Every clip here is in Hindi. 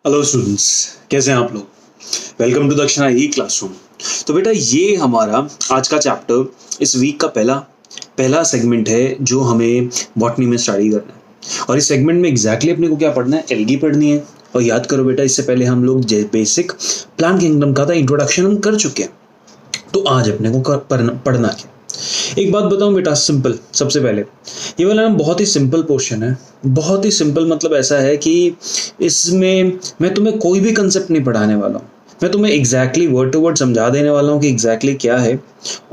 हेलो स्टूडेंट्स, कैसे हैं आप लोग। वेलकम टू दक्षिणा ई क्लासरूम। तो बेटा ये हमारा आज का चैप्टर इस वीक का पहला पहला सेगमेंट है जो हमें बॉटनी में स्टडी करना है। और इस सेगमेंट में एग्जैक्टली अपने को क्या पढ़ना है, एल्गी पढ़नी है। और याद करो बेटा, इससे पहले हम लोग बेसिक प्लांट किंगडम का था इंट्रोडक्शन हम कर चुके हैं। तो आज अपने को पढ़ना क्या। एक बात बताऊं बेटा, सिंपल। सबसे पहले ये वाला ना बहुत ही सिंपल पोर्शन है। बहुत ही सिंपल मतलब ऐसा है कि इसमें मैं तुम्हें कोई भी कंसेप्ट नहीं पढ़ाने वाला हूँ। मैं तुम्हें एग्जैक्टली वर्ड टू वर्ड समझा देने वाला हूँ कि एग्जैक्टली क्या है।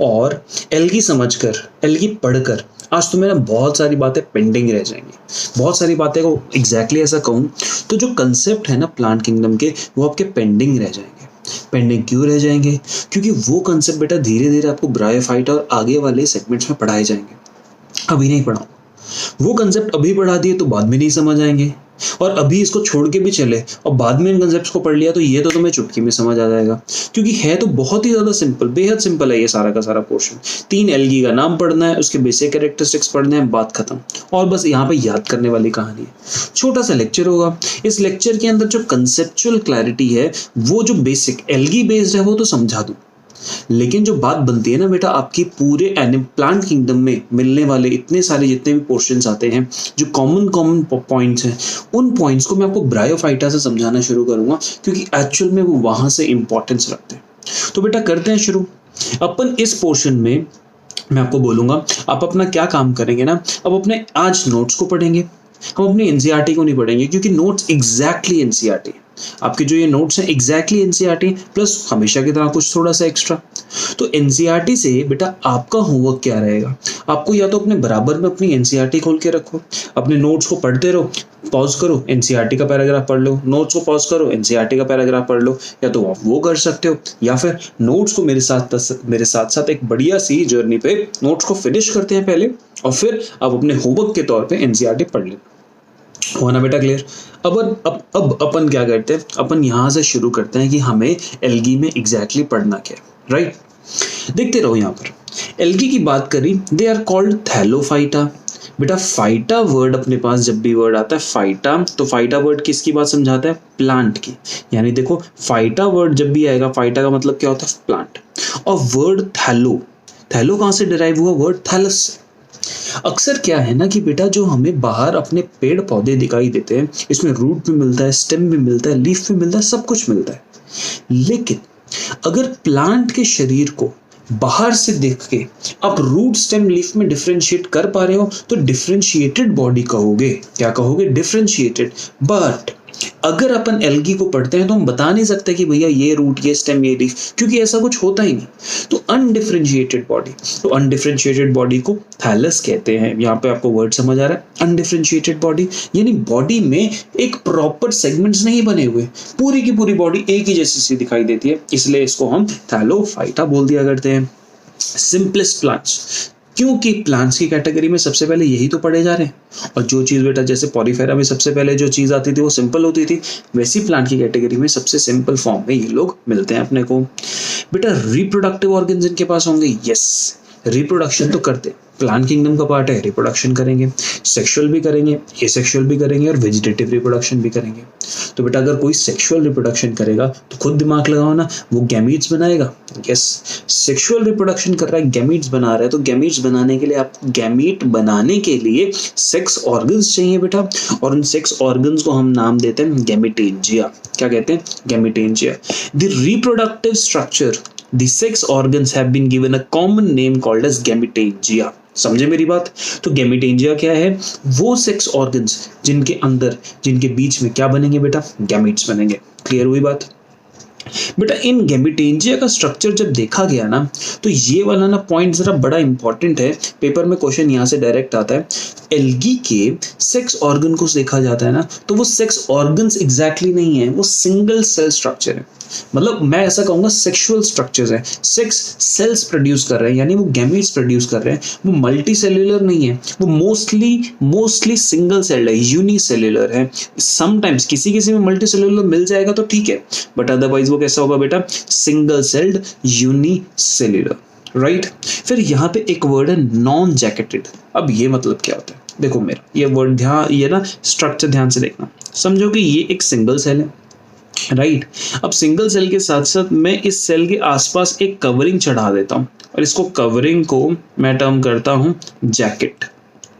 और एल्गी समझकर, एल्गी पढ़कर आज तुम्हें ना बहुत सारी बातें पेंडिंग रह जाएंगी। बहुत सारी बातें को एग्जैक्टली ऐसा कहूँ तो जो कंसेप्ट है ना प्लांट किंगडम के, वो आपके पेंडिंग रह जाएंगे। पेंडिंग क्यों रह जाएंगे? क्योंकि वो कंसेप्ट बेटा धीरे धीरे आपको ब्रायोफाइटा और आगे वाले सेगमेंट्स में पढ़ाए जाएंगे। अभी नहीं पढ़ाऊँ। वो कंसेप्ट अभी पढ़ा दिए तो बाद में नहीं समझ आएंगे, और अभी इसको छोड़ के भी चले और बाद में इन कंसेप्ट्स को पढ़ लिया तो ये तो तुम्हें चुटकी में समझ आ जाएगा। क्योंकि है तो बहुत ही ज्यादा सिंपल, बेहद सिंपल है ये सारा का सारा पोर्शन। 3 एल्गी का नाम पढ़ना है, उसके बेसिक कैरेक्टरिस्टिक्स पढ़ने हैं, बात खत्म। और बस यहाँ पे याद करने वाली कहानी है। छोटा सा लेक्चर होगा। इस लेक्चर के अंदर जो कंसेप्चुअल क्लैरिटी है, वो जो बेसिक एल्गी बेस्ड है वो तो समझा दूं, लेकिन जो बात बनती है ना बेटा, आपकी पूरे प्लांट किंगडम में मिलने वाले इतने सारे जितने भी पोर्शंस आते हैं, जो कॉमन पॉइंट्स हैं, उन पॉइंट्स को मैं आपको ब्रायोफाइटा से समझाना शुरू करूंगा, क्योंकि एक्चुअल में वो वहां से इंपॉर्टेंस रखते हैं। तो बेटा करते हैं शुरू। अपन इस पोर्शन में मैं आपको बोलूंगा, आप अपना क्या काम करेंगे ना, अब अपने आज नोट्स को पढ़ेंगे। हम अपनी एनसीईआरटी को नहीं पढ़ेंगे, क्योंकि नोट्स एग्जैक्टली एनसीईआरटी, आपके जो ये नोट्स हैं एग्जैक्टली एनसीईआरटी प्लस हमेशा की तरह कुछ थोड़ा सा एक्स्ट्रा। तो एनसीईआरटी से बेटा आपका होमवर्क क्या रहेगा, आपको या तो अपने बराबर में अपनी एनसीईआरटी खोल के रखो, अपने नोट्स को पढ़ते रहो, पॉज करो एनसीईआरटी का पैराग्राफ पढ़ लो, नोट्स को पॉज करो एनसीईआरटी का पैराग्राफ पढ़ लो, या तो आप वो कर सकते हो, या फिर नोट्स को मेरे साथ साथ एक बढ़िया सी जर्नी पे नोट्स को फिनिश करते हैं पहले, और फिर आप अपने होमवर्क के तौर पे एनसीईआरटी पढ़ लेना। हुआ ना बेटा क्लियर? अब अपन क्या करते हैं, अपन यहाँ से शुरू करते हैं कि हमें एल्गी में एग्जैक्टली पढ़ना क्या है, राइट। देखते रहो यहाँ पर एल्गी की बात करी, दे आर कॉल्ड थैलोफाइटा। बेटा फाइटा वर्ड अपने पास जब भी वर्ड आता है फाइटा, तो फाइटा वर्ड किसकी बात समझाता है? प्लांट की। यानी देखो फाइटा वर्ड जब भी आएगा, फाइटा का मतलब क्या होता है? प्लांट। और वर्ड थैलो, थैलो कहाँ से डिराइव हुआ? वर्ड थैलस से। अक्सर क्या है ना कि बेटा जो हमें बाहर अपने पेड़ पौधे दिखाई देते हैं, इसमें रूट भी मिलता है, स्टेम भी मिलता है, लीफ भी मिलता है, सब कुछ मिलता है। लेकिन अगर प्लांट के शरीर को बाहर से देख के आप रूट स्टेम लीफ में डिफरेंशिएट कर पा रहे हो तो डिफरेंशिएटेड बॉडी कहोगे। क्या कहोगे? डिफरेंशिएटेड। बट अगर अपन एल्गी को पढ़ते हैं तो हम बता नहीं सकते कि भैया ये रूट, ये स्टेम, ये लीफ, क्योंकि ऐसा कुछ होता ही नहीं। तो अनडिफरेंशिएटेड बॉडी, तो अनडिफरेंशिएटेड बॉडी को थैलस कहते हैं। यहाँ पे आपको वर्ड समझ आ रहा है? अनडिफरेंशिएटेड बॉडी यानी बॉडी में एक प्रॉपर सेगमेंट्स नहीं बने हुए, पूरी की पूरी बॉडी एक ही जैसी सी दिखाई देती है, इसलिए इसको हम थैलोफाइटा बोल दिया करते हैं। सिंपलेस्ट प्लांट्स, क्योंकि प्लांट्स की कैटेगरी में सबसे पहले यही तो पढ़े जा रहे हैं। और जो चीज़ बेटा जैसे पॉलीफेरा में सबसे पहले जो चीज़ आती थी वो सिंपल होती थी, वैसी प्लांट की कैटेगरी में सबसे सिंपल फॉर्म में ये लोग मिलते हैं अपने को। बेटा रिप्रोडक्टिव ऑर्गन्स इनके पास होंगे, यस। रिप्रोडक्शन तो करते, प्लांट किंगडम का पार्ट है, रिप्रोडक्शन करेंगे, सेक्सुअल भी करेंगे, एसेक्सुअल भी करेंगे और वेजिटेटिव रिप्रोडक्शन भी करेंगे। तो बेटा अगर कोई सेक्सुअल रिप्रोडक्शन करेगा तो खुद दिमाग लगाओ ना, वो गैमीट्स बनाएगा। यस, सेक्सुअल रिप्रोडक्शन कर रहा है, गैमीट्स बना रहा है, तो गैमीट्स बनाने के लिए आप गैमीट बनाने के लिए सेक्स ऑर्गन्स चाहिए बेटा, और उन सेक्स ऑर्गन्स को हम नाम देते हैं गैमेटेंजिया। क्या कहते हैं? Gametangia. The reproductive structure, the sex organs have been given a common name called as gametangia। समझे मेरी बात? तो गैमेटेंजिया क्या है? वो सेक्स ऑर्गन्स जिनके अंदर, जिनके बीच में क्या बनेंगे बेटा? गैमीट्स बनेंगे। क्लियर हुई बात? बेटा इन गैमेटेंजिया का स्ट्रक्चर जब देखा गया ना, तो ये वाला ना पॉइंट जरा बड़ा इंपॉर्टेंट है, पेपर में क्वेश्चन यहाँ से डायरेक्ट आता है। एल्गी के सेक्स ऑर्गन को देखा जाता है ना, तो वो सेक्स ऑर्गन्स एग्जैक्टली नहीं है, वो सिंगल सेल स्ट्रक्चर है। मतलब मैं ऐसा कहूंगा सेक्सुअल स्ट्रक्चर्स है, सेक्स सेल्स प्रोड्यूस कर रहे हैं, यानी वो गैमीट्स प्रोड्यूस कर रहे हैं। वो मल्टी सेल्युलर नहीं है, वो मोस्टली सिंगल सेल्ड है, यूनिसेल्युलर है। समटाइम्स किसी किसी में मल्टी सेल्युलर मिल जाएगा तो ठीक है, बट अदरवाइज वो कैसा होगा बेटा? Single celled unicellular, right. फिर यहाँ पे एक वर्ड है नॉन जैकेटेड। अब ये मतलब क्या होता है? देखो मेरा ये वर्ड ध्यान, ये ना स्ट्रक्चर ध्यान से देखना। समझो कि ये एक सिंगल सेल है, राइट। अब सिंगल सेल के साथ साथ मैं इस सेल के आसपास एक कवरिंग चढ़ा देता हूँ और इसको कवरिंग को मैं टर्म करता हूँ जैकेट।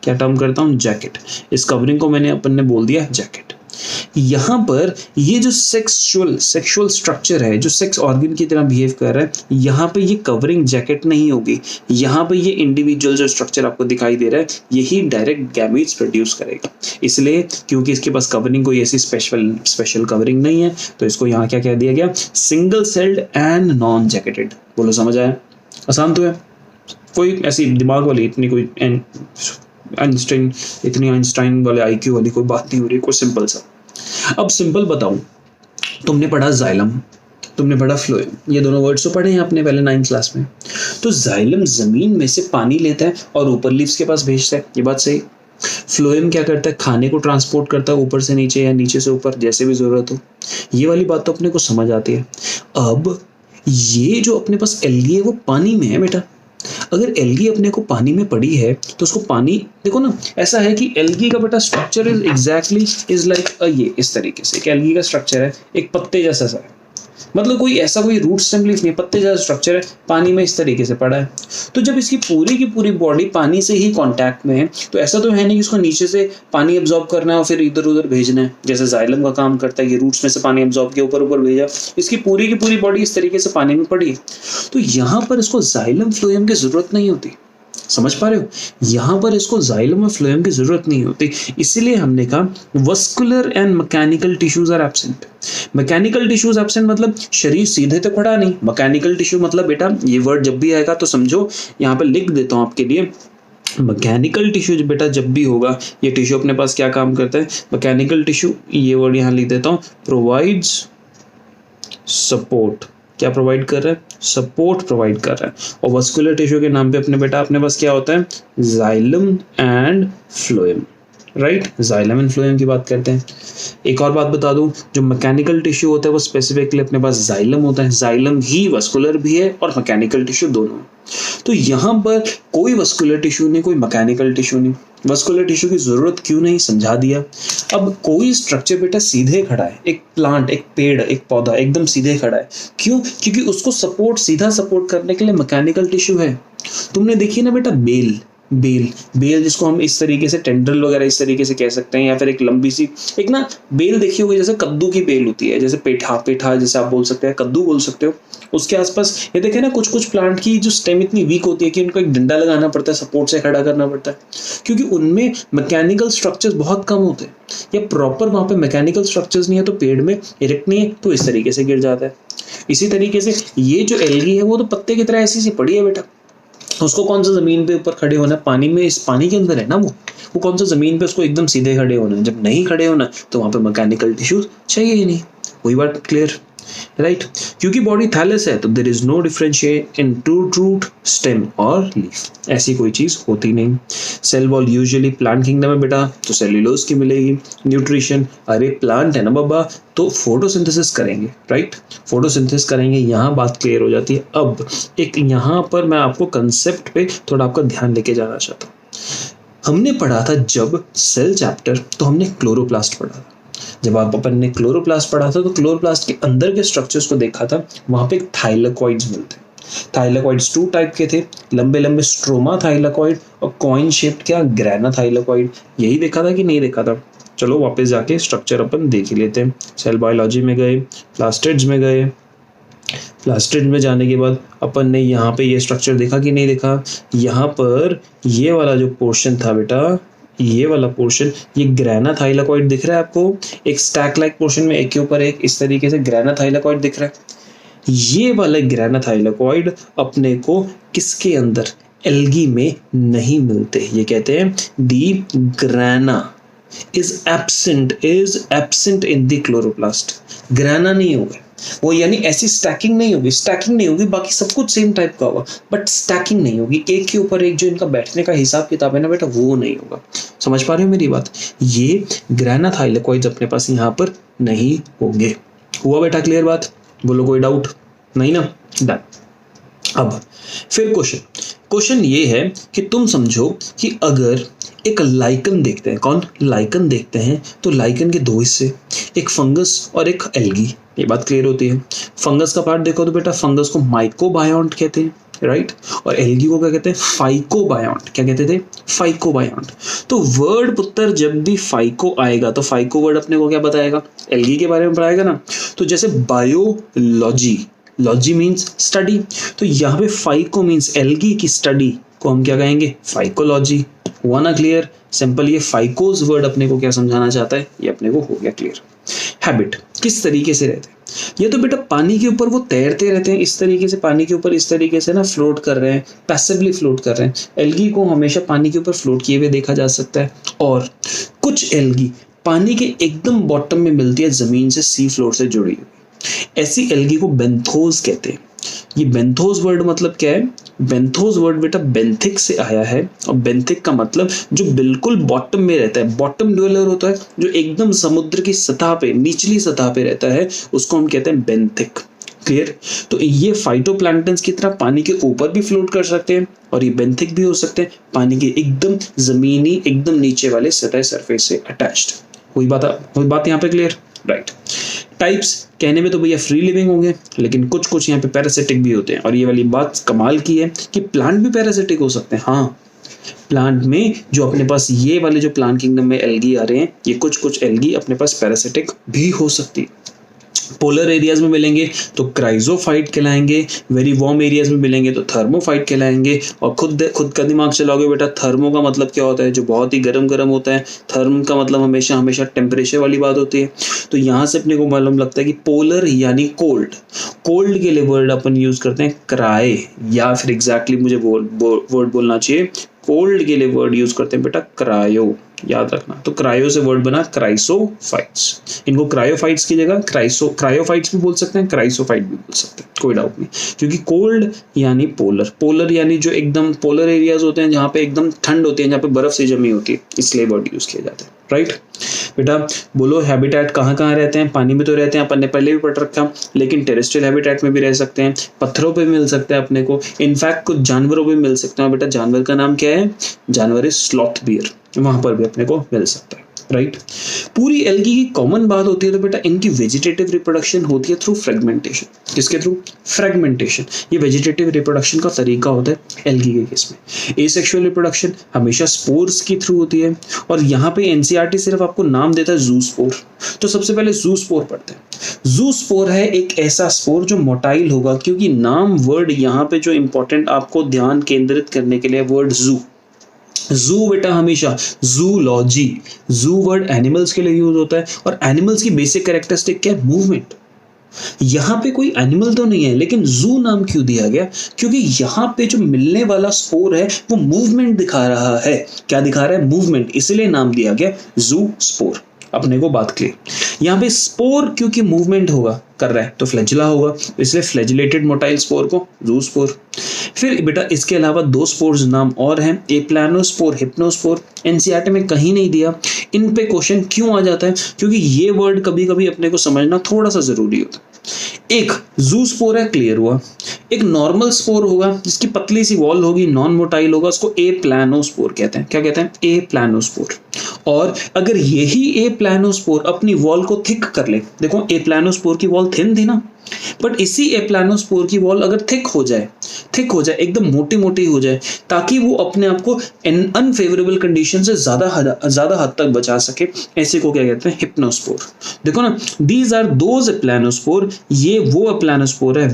क्या टर्म करता हूँ? जैकेट। इस कवरिंग को अपन ने बोल दिया जैकेट। यहाँ पर ये जो सेक्सुअल स्ट्रक्चर है, जो सेक्स ऑर्गन की तरह बिहेव कर रहा है, यहाँ पे ये कवरिंग जैकेट नहीं होगी। यहाँ पे ये इंडिविजुअल जो स्ट्रक्चर आपको दिखाई दे रहा है यही डायरेक्ट गैमीट्स प्रोड्यूस करेगा। इसलिए क्योंकि इसके पास कवरिंग कोई ऐसी स्पेशल कवरिंग नहीं है, तो इसको यहाँ क्या कह दिया गया? Single celled and non jacketed. बोलो समझ आया? आसान तो है, कोई ऐसी दिमाग वाली इतनी आइंस्टाइन वाले आईक्यू वाली कोई बात नहीं हो रही, कोई सिंपल सा। अब सिंपल बताऊं, तुमने पढ़ा जाइलम, तुमने पढ़ा फ्लोएम, ये दोनों वर्ड्स तो पढ़े हैं आपने पहले 9th क्लास में। तो जाइलम जमीन में से पानी लेता है और ऊपर लीव्स के पास भेजता है, ये बात सही। फ्लोएम क्या करता है? खाने को ट्रांसपोर्ट करता है ऊपर से नीचे या नीचे से ऊपर, जैसे भी जरूरत हो। ये वाली बात तो अपने को समझ आती है। अब ये जो अपने पास एल्गी है वो पानी में है बेटा। अगर एल्गी अपने को पानी में पड़ी है तो उसको पानी, देखो ना, ऐसा है कि एल्गी का बेटा स्ट्रक्चर इज लाइक ये इस तरीके से। एक एल्गी का स्ट्रक्चर है, एक पत्ते जैसा सा है, मतलब कोई रूट स्टेम लीफ नहीं, पत्ते जैसा स्ट्रक्चर है, पानी में इस तरीके से पड़ा है। तो जब इसकी पूरी की पूरी बॉडी पानी से ही कांटेक्ट में है, तो ऐसा तो है नहीं कि इसको नीचे से पानी एब्जॉर्ब करना है और फिर इधर उधर भेजना है, जैसे जाइलम का काम करता है कि रूट्स में से पानी एब्जॉर्ब किया ऊपर ऊपर भेजा। इसकी पूरी की पूरी बॉडी इस तरीके से पानी में पड़ी है, तो यहाँ पर इसको जाइलम फ्लोएम की जरूरत नहीं होती। समझ पा रहे हो? यहाँ पर इसको जाइलम और फ्लोएम की जरूरत नहीं होती, इसीलिए हमने कहा vascular and mechanical tissues are absent. Mechanical tissues absent मतलब शरीर सीधे तो खड़ा नहीं। मैकेनिकल टिश्यू मतलब बेटा ये वर्ड जब भी आएगा तो समझो, यहाँ पे लिख देता हूँ आपके लिए। मैकेनिकल टिश्यू बेटा जब भी होगा, ये टिश्यू अपने पास क्या काम करता है? मैकेनिकल टिश्यू, ये वर्ड यहाँ लिख देता हूँ, प्रोवाइड्स सपोर्ट। क्या प्रोवाइड कर रहा है? सपोर्ट प्रोवाइड कर रहा है। और वस्कुलर टिश्यू के नाम पे अपने पास क्या होता है? Xylem and phloem. Right, xylem and phloem की बात करते हैं। एक और बात बता दूं, जो मैकेनिकल टिश्यू होता है वो स्पेसिफिकली अपने पास जाइलम होता है। जाइलम ही वस्कुलर भी है और मैकेनिकल टिश्यू दोनों। तो यहाँ पर कोई वस्कुलर टिश्यू नहीं, कोई मैकेनिकल टिश्यू नहीं। वस्कुलर टिश्यू की जरूरत क्यों नहीं, समझा दिया। अब कोई स्ट्रक्चर बेटा सीधे खड़ा है, एक प्लांट, एक पेड़, एक पौधा एकदम सीधे खड़ा है, क्यों? क्योंकि उसको सीधा सपोर्ट करने के लिए मैकेनिकल टिश्यू है। तुमने देखी ना बेटा बेल जिसको हम इस तरीके से टेंड्रल वगैरह इस तरीके से कह सकते हैं, या फिर एक लंबी सी एक ना बेल देखी होगी, जैसे कद्दू की बेल होती है, जैसे पेठा जैसे आप बोल सकते हैं, कद्दू बोल सकते हो। उसके आसपास ये देखे ना, कुछ प्लांट की जो स्टेम इतनी वीक होती है कि उनको एक डंडा लगाना पड़ता है, सपोर्ट से खड़ा करना पड़ता है, क्योंकि उनमें मैकेनिकल स्ट्रक्चर्स बहुत कम होते हैं, या प्रॉपर वहां पे मैकेनिकल स्ट्रक्चर्स नहीं है, तो पेड़ में इरेक्ट नहीं है, तो इस तरीके से गिर जाता है। इसी तरीके से ये जो एल्गी है वो तो पत्ते की तरह ऐसी सी पड़ी है बेटा। उसको कौन सा जमीन पे ऊपर खड़े होना है? पानी में, इस पानी के अंदर है ना वो कौन सा जमीन पे उसको एकदम सीधे खड़े होना है? जब नहीं खड़े होना तो वहां पे मैकेनिकल टिश्यूज चाहिए ही नहीं। वही बात क्लियर, राइट? क्योंकि बॉडी थैलेस है तो there is no differentiate in root, stem और लीफ, ऐसी कोई चीज होती नहीं। Cell wall usually plant kingdom में बेटा तो सेल्यूलोज की मिलेगी। न्यूट्रिशन, अरे प्लांट है ना बाबा, तो फोटोसिंथेसिस करेंगे, राइट? फोटोसिंथेसिस करेंगे, यहाँ बात क्लियर हो जाती है। अब एक यहाँ पर मैं आपको कंसेप्ट पे थोड़ा आपका ध्यान लेके जाना चाहता हूँ। हमने पढ़ा था जब सेल चैप्टर, तो हमने क्लोरोप्लास्ट पढ़ा था। जब अपन ने क्लोरोप्लास्ट पढ़ा था तो क्लोरोप्लास्ट के अंदर के स्ट्रक्चर्स को देखा था, वहां पे थाइलेकॉइड्स मिलते हैं। थाइलेकॉइड्स 2 टाइप के थे, लंबे लंबे स्ट्रोमा थाइलेकॉइड और कॉइन शेप्ड क्या ग्रेना थाइलेकॉइड। यही देखा था कि नहीं देखा था? चलो वापस जाके स्ट्रक्चर अपन देख ही लेते हैं। सेल बायोलॉजी में गए, प्लास्टिड्स में गए, प्लास्टिड में जाने के बाद अपन ने यहाँ पे ये स्ट्रक्चर देखा कि नहीं देखा? यहाँ पर ये वाला जो पोर्शन था बेटा, ये वाला पोर्शन, ये ग्रेना थाइलेकॉइड दिख रहा है आपको? एक स्टैक लाइक पोर्शन में एक के ऊपर एक इस तरीके से ग्रेना थाइलेकॉइड दिख रहा है। ये वाला ग्रेना थाइलेकॉइड अपने को किसके अंदर? एल्गी में नहीं मिलते। ये कहते हैं the grana is absent in the chloroplast। Grana नहीं होगा वो, यानी ऐसी स्टैकिंग नहीं होगी, बाकी सब कुछ सेम टाइप का होगा, बट स्टैकिंग नहीं होगी, एक के ऊपर एक जो इनका बैठने का हिसाब किताब है ना बेटा, वो नहीं होगा। समझ पा रहे हो मेरी बात? ये ग्रेना थाइलेकॉइड्स अपने पास यहाँ पर नहीं होंगे। हुआ बेटा क्लियर बात? बोलो कोई डाउट नहीं ना? डन। अब फिर क्वेश्चन ये है कि तुम समझो कि अगर एक लाइकन देखते हैं, कौन लाइकन देखते हैं, तो लाइकन के 2 हिस्से, एक फंगस और एक एल्गी। ये बात क्लियर होती है। फंगस का पार्ट देखो तो बेटा फंगस को माइकोबायोन्ट कहते हैं, राइट, और एल्गी को क्या कहते हैं, फाइकोबायोन्ट। क्या कहते थे, फाइकोबायोन्ट। तो वर्ड पुत्र जब भी फाइको आएगा तो फाइको वर्ड अपने को क्या बताएगा, एल्गी के बारे में बताएगा ना। तो जैसे बायोलॉजी, लॉजी मीन्स स्टडी, तो यहाँ पे फाइको मीन्स एल्गी की स्टडी को हम क्या कहेंगे, फाइकोलॉजी। हुआ ना क्लियर, सिंपल। ये फाइकोज वर्ड अपने को क्या समझाना चाहता है, ये अपने को हो गया क्लियर। हैबिट किस तरीके से रहते हैं, ये तो बेटा पानी के ऊपर वो तैरते रहते हैं, इस तरीके से पानी के ऊपर इस तरीके से ना फ्लोट कर रहे हैं, पैसिवली फ्लोट कर रहे हैं। एल्गी को हमेशा पानी के ऊपर फ्लोट किए हुए देखा जा सकता है। और कुछ एल्गी पानी के एकदम बॉटम में मिलती है, जमीन से सी फ्लोर से जुड़ी हुई, ऐसी एल्गी को बेंथोस कहते हैं। ये बेंथोस वर्ड मतलब क्या है, बेंथोस वर्ड बेटा बेंथिक से आया है, और बेंथिक का मतलब जो बिल्कुल बॉटम में रहता है, बॉटम ड्वेलर होता है, जो एकदम समुद्र की सतह पे, निचली सतह पे रहता है, उसको हम कहते हैं बेंथिक। क्लियर। तो ये फाइटोप्लैंक्टन्स की तरह पानी के ऊपर भी फ्लोट कर सकते हैं, और ये बेंथिक भी हो सकते हैं, पानी के एकदम जमीनी एकदम नीचे वाले सतह सरफेस से अटैच्ड। कोई बात यहाँ पे क्लियर, राइट। टाइप्स कहने में तो भैया फ्री लिविंग होंगे, लेकिन कुछ यहाँ पे पैरासिटिक भी होते हैं, और ये वाली बात कमाल की है कि प्लांट भी पैरासिटिक हो सकते हैं। हाँ, प्लांट में जो अपने पास ये वाले जो प्लांट किंगडम में एल्गी आ रहे हैं, ये कुछ एल्गी अपने पास पैरासिटिक भी हो सकती है। पोलर एरियाज में मिलेंगे तो क्राइजोफाइट कहलाएंगे, वेरी वार्म एरियाज में मिलेंगे तो थर्मोफाइट कहलाएंगे। और खुद का दिमाग चलाओगे बेटा, थर्मो का मतलब क्या होता है, जो बहुत ही गर्म होता है। थर्म का मतलब हमेशा टेम्परेचर वाली बात होती है। तो यहाँ से अपने को मालूम लगता है कि पोलर यानी कोल्ड के लिए वर्ड अपन यूज करते हैं क्राई, या फिर एग्जैक्टली मुझे वर्ड बोलना चाहिए, कोल्ड के लिए वर्ड यूज करते हैं बेटा क्रायो, याद रखना। तो क्रायो से वर्ड बना क्राइसोफाइट्स। इनको क्रायोफाइट्स की जगह क्रायोफाइट्स भी बोल सकते हैं, क्राइसोफाइट भी बोल सकते हैं, कोई डाउट नहीं। क्योंकि कोल्ड यानी पोलर यानी जो एकदम पोलर एरियाज होते हैं, जहाँ पे एकदम ठंड होती है, जहाँ पे बर्फ से जमी होती है, इसलिए वर्ड यूज किया जाता है, राइट। बेटा बोलो हैबिटेट कहाँ रहते हैं, पानी में तो रहते हैं, अपन ने पहले भी पढ़ रखा, लेकिन टेरेस्ट्रियल हैबिटेट में भी रह सकते हैं, पत्थरों पे मिल सकते हैं अपने को, इनफैक्ट कुछ जानवरों पे मिल सकते हैं। बेटा जानवर का नाम क्या है, जानवर इज स्लॉथ बियर, वहां पर भी अपने को मिल सकता है, राइट। पूरी एल्गी की कॉमन बात होती है तो बेटा इनकी वेजिटेटिव रिप्रोडक्शन होती है थ्रू फ्रेगमेंटेशन। किसके थ्रू, फ्रेगमेंटेशन। ये वेजिटेटिव रिप्रोडक्शन का तरीका होता है एल्गी के केस में। एसेक्सुअल रिप्रोडक्शन हमेशा स्पोर्स की थ्रू होती है, और यहाँ पे एनसीईआरटी सिर्फ आपको नाम देता है जूस्पोर। तो सबसे पहले जूस्पोर पढ़ते हैं। जूस्पोर है एक ऐसा स्पोर जो मोटाइल होगा, क्योंकि नाम वर्ड यहाँ पे जो इंपॉर्टेंट आपको ध्यान केंद्रित करने के लिए वर्ड जू बेटा हमेशा जूलॉजी, जू वर्ड एनिमल्स के लिए यूज होता है, और एनिमल्स की बेसिक कैरेक्टरिस्टिक क्या है, मूवमेंट। यहाँ पे कोई एनिमल तो नहीं है, लेकिन जू नाम क्यों दिया गया, क्योंकि यहाँ पे जो मिलने वाला स्पोर है वो मूवमेंट दिखा रहा है। क्या दिखा रहा है, मूवमेंट, इसलिए नाम दिया गया जू स्पोर। अपने को बात क्लियर। यहाँ पे स्पोर क्योंकि मूवमेंट होगा कर रहा है तो फ्लैजिला होगा, इसलिए फ्लैजिलेटेड मोटाइल स्पोर को जू स्पोर। फिर बेटा इसके अलावा दो स्पोर्स नाम और हैं, एप्लानोस्पोर, हिप्नोस्पोर। एनसीईआरटी में कहीं नहीं दिया। इन पे क्वेश्चन क्यों आ जाता है, क्योंकि ये वर्ड कभी कभी अपने को समझना थोड़ा सा जरूरी होता है। एक जू स्पोर है, क्लियर हुआ। एक नॉर्मल स्पोर होगा जिसकी पतली सी वॉल होगी, नॉन मोटाइल होगा, उसको एप्लानोस्पोर कहते हैं। क्या कहते हैं, एप्लानोस्पोर। और अगर यही एप्लानोस्पोर अपनी वॉल को थिक कर ले, देखो एप्लानोस्पोर की वॉल थिन थी ना, बट इसी एप्लानोस्पोर की वॉल अगर थिक हो जाए, एकदम मोटी हो जाए, ताकि वो अपने आप को अनफेवरेबल कंडीशन से ज्यादा हद तक बचा सके, ऐसे को क्या कहते हैं, हिप्नोस्पोर। देखो ना, दीज आर दोज एप्लानोस्पोर, ये वो एप्लानोस्पोर है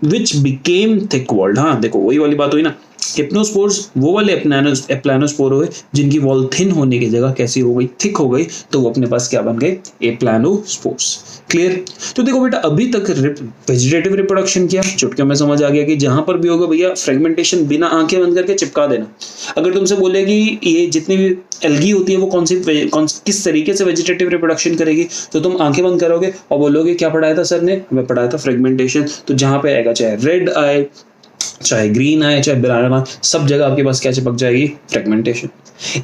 which became thick walled। हाँ देखो वही वाली बात हुई ना, हिप्नोस्पोर्स वो वाले एप्लानोस्पोर हुए जिनकी वॉल थिन होने की जगह कैसी हो गई, थिक हो गई, तो वो अपने पास क्या बन गए, एप्लानोस्पोर्स। क्लियर। तो देखो बेटा अभी तक वेजिटेटिव रिप्रोडक्शन किया, चुटकियों में समझ आ गया कि जहां पर भी होगा भैया फ्रेगमेंटेशन बिना आंखें बंद करके चिपका देना। अगर तुमसे बोले कि ये जितनी भी एल्गी होती है वो किस तरीके से वेजिटेटिव रिप्रोडक्शन करेगी, तो तुम आंखें बंद करोगे और बोलोगे क्या पढ़ाया था सर ने, हमें पढ़ाया था फ्रेगमेंटेशन। तो जहां पे आएगा चाहे रेड आई, चाहे ग्रीन आए चाहे ब्राउन आए, सब जगह आपके पास क्या चिपक जाएगी, फ्रेगमेंटेशन।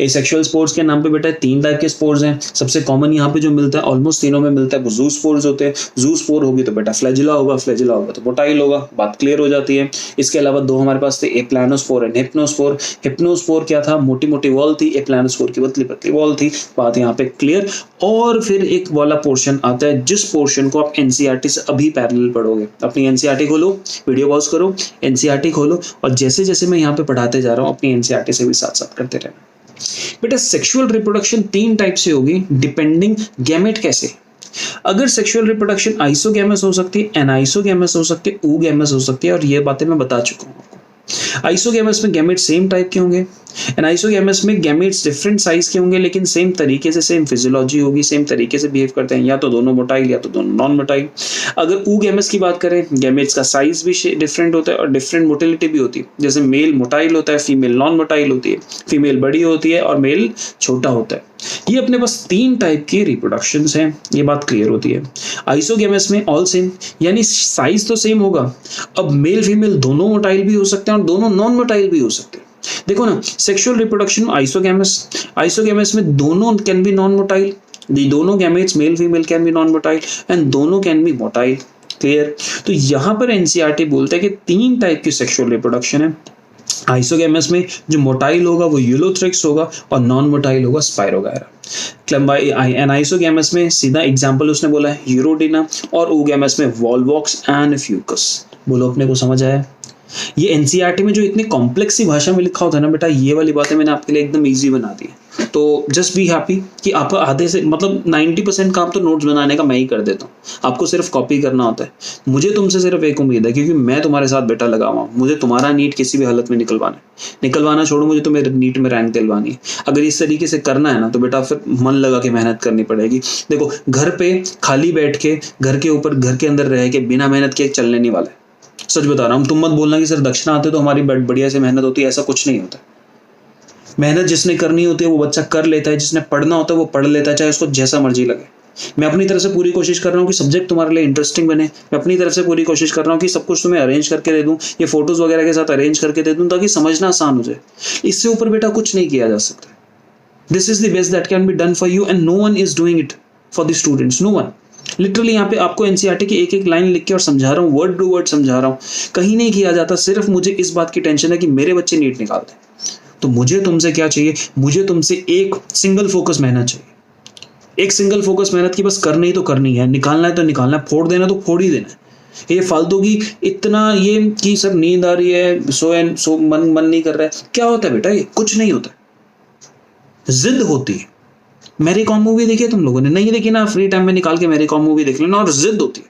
एसेक्सुअल स्पोर्स के नाम पे बेटा 3 टाइप के स्पोर्स हैं। सबसे कॉमन यहाँ पे जो मिलता है ऑलमोस्ट तीनों में मिलता है वो जू स्पोर्स होते हैं। जू स्पोर होगी तो बेटा फ्लैजिला होगा, फ्लैजिला होगा तो मोटाइल होगा, बात क्लियर हो जाती है। इसके अलावा 2 हमारे पास थे, एप्लानोस्पोर एंड हिप्नोस्पोर। हिप्नोस्पोर क्या था, मोटी मोटी वॉल थी, एप्लानोस्पोर की पतली पतली वॉल थी, बात यहाँ पे क्लियर। और फिर एक वाला पोर्शन आता है जिस पोर्शन को आप एनसीईआरटी से अभी पैरेलल पढ़ोगे। अपनी एनसीईआरटी खोलो, वीडियो पॉज करो, एनसीईआरटी खोलो और जैसे जैसे मैं यहाँ पे पढ़ाते जा रहा हूँ अपनी एनसीईआरटी से भी साथ साथ करते रहना। बेटा सेक्सुअल रिप्रोडक्शन 3 टाइप से होगी डिपेंडिंग गैमेट कैसे। अगर सेक्सुअल रिप्रोडक्शन आइसोगैमस हो सकती है, एनाइसोगैमस हो सकती है, ooगैमस हो सकती है, और ये बातें मैं बता चुका हूँ आपको। आइसोगैमस में गैमेट सेम टाइप के होंगे, एनाइसोगैमस में गैमेट्स डिफरेंट साइज के होंगे लेकिन सेम तरीके से सेम फिजियोलॉजी होगी, सेम तरीके से बिहेव करते हैं, या तो दोनों मोटाइल या तो दोनों नॉन मोटाइल। अगर ooगैमस की बात करें, गैमेट्स का साइज भी डिफरेंट होता है और डिफरेंट मोटिलिटी भी होती है। जैसे मेल मोटाइल होता है, फीमेल नॉन मोटाइल होती है, फीमेल बड़ी होती है और मेल छोटा होता है। ये अपने पास 3 टाइप की रिप्रोडक्शंस हैं, ये बात क्लियर होती है। आइसोगैमस में ऑल सेम, यानी साइज तो सेम होगा। अब मेल फीमेल दोनों मोटाइल भी हो सकते हैं और दोनों नॉन मोटाइल भी हो सकते हैं। देखो ना, सेक्सुअल रिप्रोडक्शन आइसोगैमस में दोनों कैन बी नॉन मोटाइल, दोनों gametes male female can be non motile and दोनों कैन बी मोटाइल। क्लियर? तो यहाँ पर एनसीईआरटी बोलता है कि 3 टाइप की सेक्सुअल रिप्रोडक्शन है। आइसोगैमस में जो मोटाइल होगा वो यूलोथ्रिक्स होगा और नॉन मोटाइल होगा स्पाइरोगायरा। एनाइसोगैमस में सीधा एग्जांपल उसने बोला है यूरोडिना, और ooगैमस में वॉल्वॉक्स एंड फ्यूकस। बोलो अपने को समझ आया? ये एनसीईआरटी में जो इतनी कॉम्प्लेक्स सी भाषा में लिखा होता है ना बेटा, ये वाली बातें मैंने आपके लिए एकदम इजी बना दी है। तो जस्ट बी हैप्पी कि आप आधे से मतलब 90% काम तो नोट्स बनाने का मैं ही कर देता हूँ, आपको सिर्फ कॉपी करना होता है। मुझे तुमसे सिर्फ एक उम्मीद है, क्योंकि मैं तुम्हारे साथ बेटा लगा हुआ हूँ, मुझे तुम्हारा नीट किसी भी हालत में निकलवाना छोड़ो, मुझे तो मेरे नीट में रैंक दिलवानी है। अगर इस तरीके से करना है ना तो बेटा फिर मन लगा के मेहनत करनी पड़ेगी। देखो, घर पे खाली बैठ के घर के ऊपर घर के अंदर रह के बिना मेहनत के चलने नहीं वाला है। सच बता रहा हूँ, तुम मत बोलना कि सर दक्षिणा आते तो हमारी बढ़िया से मेहनत होती है, ऐसा कुछ नहीं होता। मेहनत जिसने करनी होती है वो बच्चा कर लेता है, जिसने पढ़ना होता है वो पढ़ लेता है, चाहे उसको जैसा मर्जी लगे। मैं अपनी तरफ से पूरी कोशिश कर रहा हूँ कि सब्जेक्ट तुम्हारे लिए इंटरेस्टिंग बने। मैं अपनी तरफ से पूरी कोशिश कर रहा हूँ कि सब कुछ तुम्हें अरेंज करके दे दूँ, ये फोटोज वगैरह के साथ अरेंज करके दे दूँ ताकि समझना आसान हो जाए। इससे ऊपर बेटा कुछ नहीं किया जा सकता। This is the best that can be done for you and no one is doing it for the students, no one. Literally यहाँ पे आपको एनसीईआरटी की एक एक लाइन लिख के और समझा रहा हूँ, वर्ड टू वर्ड समझा रहा हूँ, कहीं नहीं किया जाता। सिर्फ मुझे इस बात की टेंशन है कि मेरे बच्चे नीट निकालते हैं। तो मुझे तुमसे क्या चाहिए? मुझे तुमसे एक सिंगल फोकस मेहनत चाहिए। एक सिंगल फोकस मेहनत की बस करनी तो करनी है, निकालना है तो निकालना है, फोड़ देना तो फोड़ ही देना है। ये फालतू की इतना ये कि सब नींद आ रही है, सो मन नहीं कर रहा है, क्या होता है बेटा? ये कुछ नहीं होता, जिद होती है। मैरी कॉम मूवी देखी है तुम लोगों ने? नहीं देखी ना? फ्री टाइम में निकाल के मैरी कॉम मूवी देख लेना। और जिद होती है,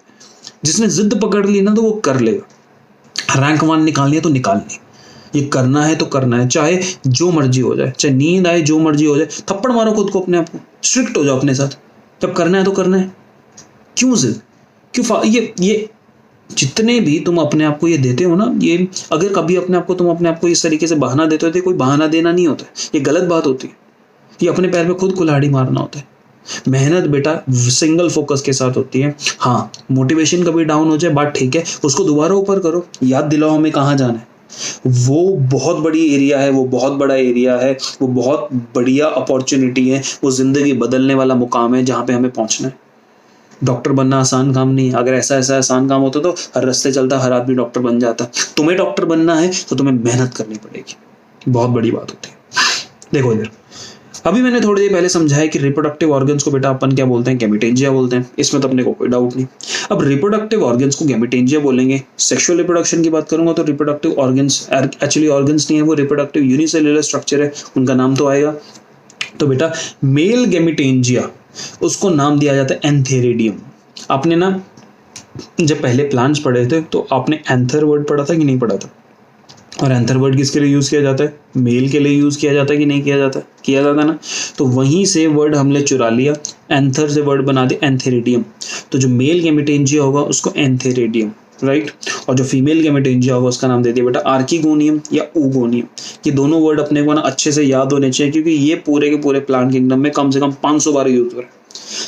जिसने जिद पकड़ ली ना तो वो कर लेगा। रैंक 1 निकालनी है तो निकालनी, ये करना है तो करना है, चाहे जो मर्जी हो जाए, चाहे नींद आए, जो मर्जी हो जाए। थप्पड़ मारो खुद को, अपने आप को स्ट्रिक्ट हो जाओ अपने साथ। जब करना है तो करना है। क्यों जिद? क्यों ये जितने भी तुम अपने आप को ये देते हो ना, ये अगर कभी अपने आप को तुम अपने आप को इस तरीके से बहाना देते हो तो कोई बहाना देना नहीं होता, ये गलत बात होती है। ये अपने पैर पे खुद कुल्हाड़ी मारना होता है। मेहनत बेटा सिंगल फोकस के साथ होती है। हाँ, मोटिवेशन कभी डाउन हो जाए बात ठीक है, उसको दोबारा ऊपर करो, याद दिलाओ हमें कहाँ जाना है। वो बहुत बड़ी एरिया है, वो बहुत बड़ा एरिया है, वो बहुत बढ़िया अपॉर्चुनिटी है, वो जिंदगी बदलने वाला मुकाम है जहाँ पे हमें पहुँचना है। डॉक्टर बनना आसान काम नहीं है। अगर ऐसा आसान काम होता तो हर रास्ते चलता हर आदमी डॉक्टर बन जाता। तुम्हें डॉक्टर बनना है तो तुम्हें मेहनत करनी पड़ेगी, बहुत बड़ी बात होती है। देखो इधर, अभी मैंने थोड़ी देर पहले समझाया कि रिप्रोडक्टिव ऑर्गन्स को बेटा अपन क्या बोलते हैं? गैमेटेंजिया बोलते हैं। इसमें तो अपने को कोई डाउट नहीं। अब रिप्रोडक्टिव ऑर्गन्स को गैमेटेंजिया बोलेंगे। सेक्सुअल रिप्रोडक्शन की बात करूंगा तो रिप्रोडक्टिव ऑर्गन्स एक्चुअली ऑर्गन्स नहीं है, वो रिप्रोडक्टिव यूनिसेल्युलर स्ट्रक्चर है, उनका नाम तो आएगा। तो बेटा मेल गैमेटेंजिया, उसको नाम दिया जाता है एंथेरिडियम। आपने ना जब पहले प्लांट्स पढ़े थे तो आपने एंथर वर्ड पढ़ा था कि नहीं पढ़ा था? और एंथर वर्ड किसके लिए यूज़ किया जाता है? मेल के लिए यूज़ किया जाता है कि नहीं किया जाता? किया जाता ना। तो वहीं से वर्ड हमने चुरा लिया, एंथर से वर्ड बना दिया एंथेरिडियम। तो जो मेल गैमेटेंजिया होगा उसको एंथेरिडियम, राइट। और जो फीमेल गैमेटेंजिया होगा उसका नाम दे दिया बेटा आर्किगोनियम या ooगोनियम। ये दोनों वर्ड अपने को ना अच्छे से याद होने चाहिए, क्योंकि ये पूरे के पूरे प्लांट किंगडम में कम से कम 500 बार यूज हो रहा है।